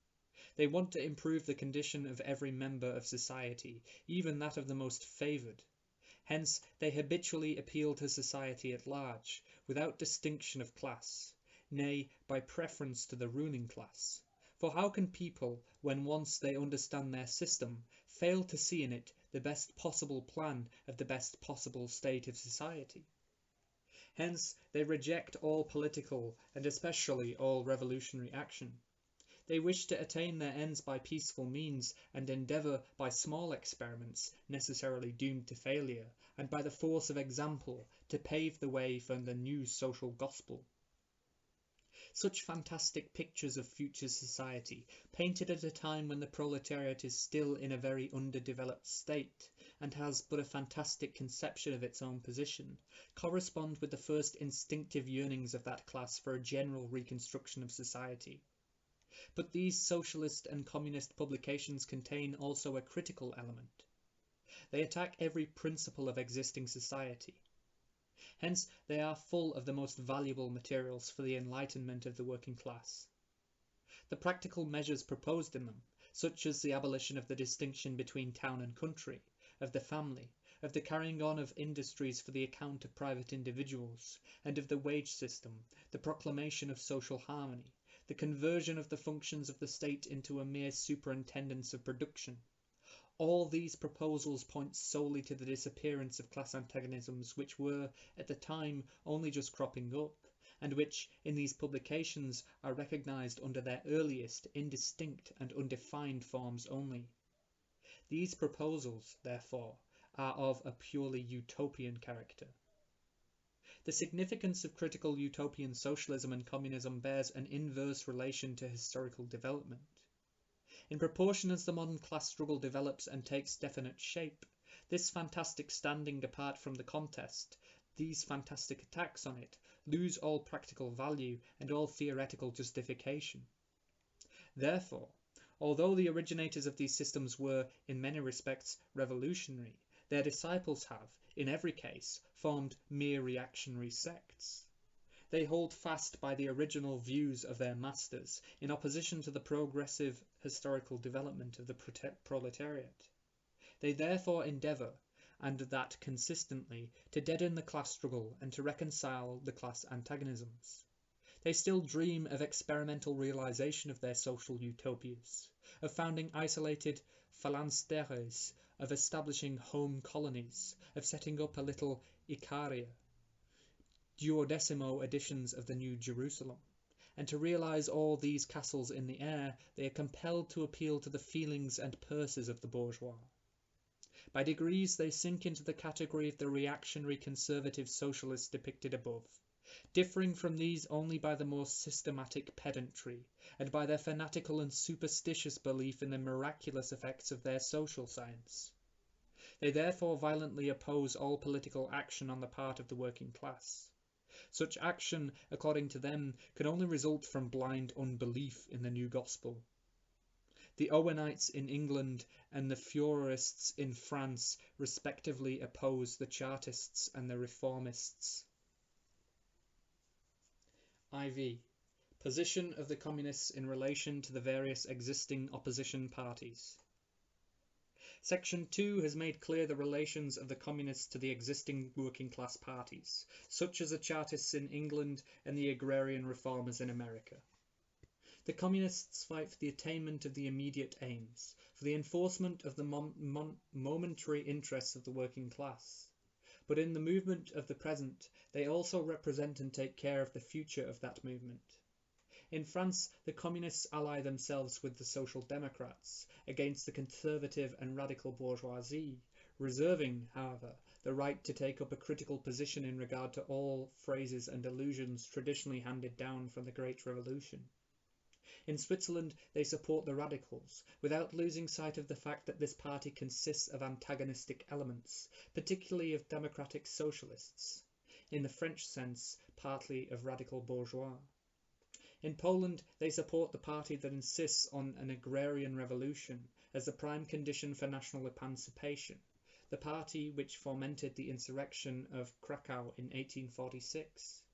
They want to improve the condition of every member of society, even that of the most favoured. Hence, they habitually appeal to society at large, without distinction of class, nay, by preference to the ruling class. For how can people, when once they understand their system, fail to see in it the best possible plan of the best possible state of society? Hence, they reject all political, and especially all revolutionary action. They wish to attain their ends by peaceful means, and endeavour by small experiments, necessarily doomed to failure, and by the force of example, to pave the way for the new social gospel. Such fantastic pictures of future society, painted at a time when the proletariat is still in a very underdeveloped state, and has but a fantastic conception of its own position, correspond with the first instinctive yearnings of that class for a general reconstruction of society. But these socialist and communist publications contain also a critical element. They attack every principle of existing society. Hence, they are full of the most valuable materials for the enlightenment of the working class. The practical measures proposed in them, such as the abolition of the distinction between town and country, of the family, of the carrying on of industries for the account of private individuals, and of the wage system, the proclamation of social harmony, the conversion of the functions of the state into a mere superintendence of production. All these proposals point solely to the disappearance of class antagonisms which were, at the time, only just cropping up, and which, in these publications, are recognized under their earliest, indistinct and undefined forms only. These proposals, therefore, are of a purely utopian character. The significance of critical utopian socialism and communism bears an inverse relation to historical development. In proportion as the modern class struggle develops and takes definite shape, this fantastic standing apart from the contest, these fantastic attacks on it, lose all practical value and all theoretical justification. Therefore, although the originators of these systems were, in many respects, revolutionary, their disciples have, in every case, formed mere reactionary sects. They hold fast by the original views of their masters, in opposition to the progressive historical development of the proletariat. They therefore endeavour, and that consistently, to deaden the class struggle and to reconcile the class antagonisms. They still dream of experimental realization of their social utopias, of founding isolated phalansteres, of establishing home colonies, of setting up a little Icaria, duodecimo editions of the New Jerusalem. And to realize all these castles in the air, they are compelled to appeal to the feelings and purses of the bourgeois. By degrees they sink into the category of the reactionary conservative socialists depicted above, differing from these only by the more systematic pedantry, and by their fanatical and superstitious belief in the miraculous effects of their social science. They therefore violently oppose all political action on the part of the working class. Such action, according to them, can only result from blind unbelief in the new gospel. The Owenites in England and the Fourierists in France respectively oppose the Chartists and the Reformists. IV. Position of the Communists in relation to the various existing opposition parties. Section 2 has made clear the relations of the Communists to the existing working class parties, such as the Chartists in England and the agrarian reformers in America. The Communists fight for the attainment of the immediate aims, for the enforcement of the momentary interests of the working class. but in the movement of the present, they also represent and take care of the future of that movement. In France, the communists ally themselves with the Social Democrats against the conservative and radical bourgeoisie, reserving, however, the right to take up a critical position in regard to all phrases and allusions traditionally handed down from the Great Revolution. In Switzerland, they support the radicals, without losing sight of the fact that this party consists of antagonistic elements, particularly of democratic socialists, in the French sense, partly of radical bourgeois. In Poland, they support the party that insists on an agrarian revolution as the prime condition for national emancipation, the party which fomented the insurrection of Krakow in 1846.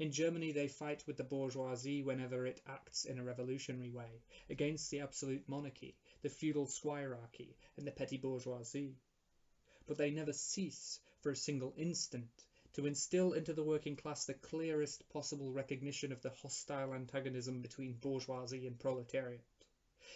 In Germany, they fight with the bourgeoisie whenever it acts in a revolutionary way, against the absolute monarchy, the feudal squirearchy, and the petty bourgeoisie. But they never cease, for a single instant, to instill into the working class the clearest possible recognition of the hostile antagonism between bourgeoisie and proletariat,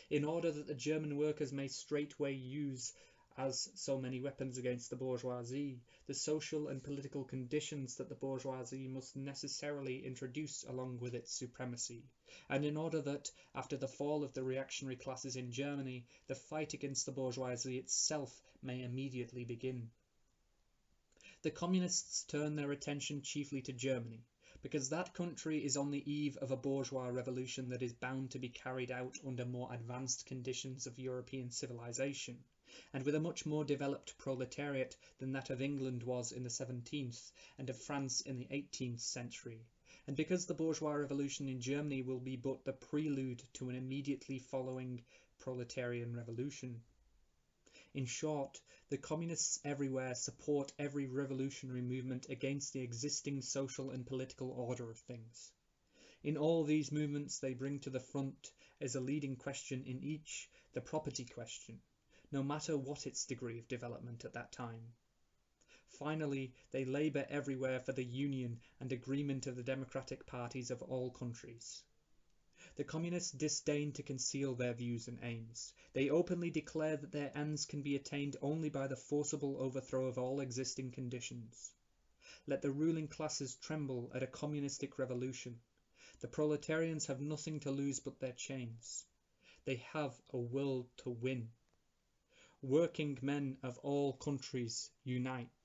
in order that the German workers may straightway use, as so many weapons against the bourgeoisie, the social and political conditions that the bourgeoisie must necessarily introduce along with its supremacy, and in order that, after the fall of the reactionary classes in Germany, the fight against the bourgeoisie itself may immediately begin. The communists turn their attention chiefly to Germany, because that country is on the eve of a bourgeois revolution that is bound to be carried out under more advanced conditions of European civilization, and with a much more developed proletariat than that of England was in the 17th and of France in the 18th century, and because the bourgeois revolution in Germany will be but the prelude to an immediately following proletarian revolution. In short, the communists everywhere support every revolutionary movement against the existing social and political order of things. In all these movements they bring to the front, as a leading question in each, the property question, no matter what its degree of development at that time. Finally, they labour everywhere for the union and agreement of the democratic parties of all countries. The communists disdain to conceal their views and aims. They openly declare that their ends can be attained only by the forcible overthrow of all existing conditions. Let the ruling classes tremble at a communistic revolution. The proletarians have nothing to lose but their chains. They have a world to win. Working men of all countries unite.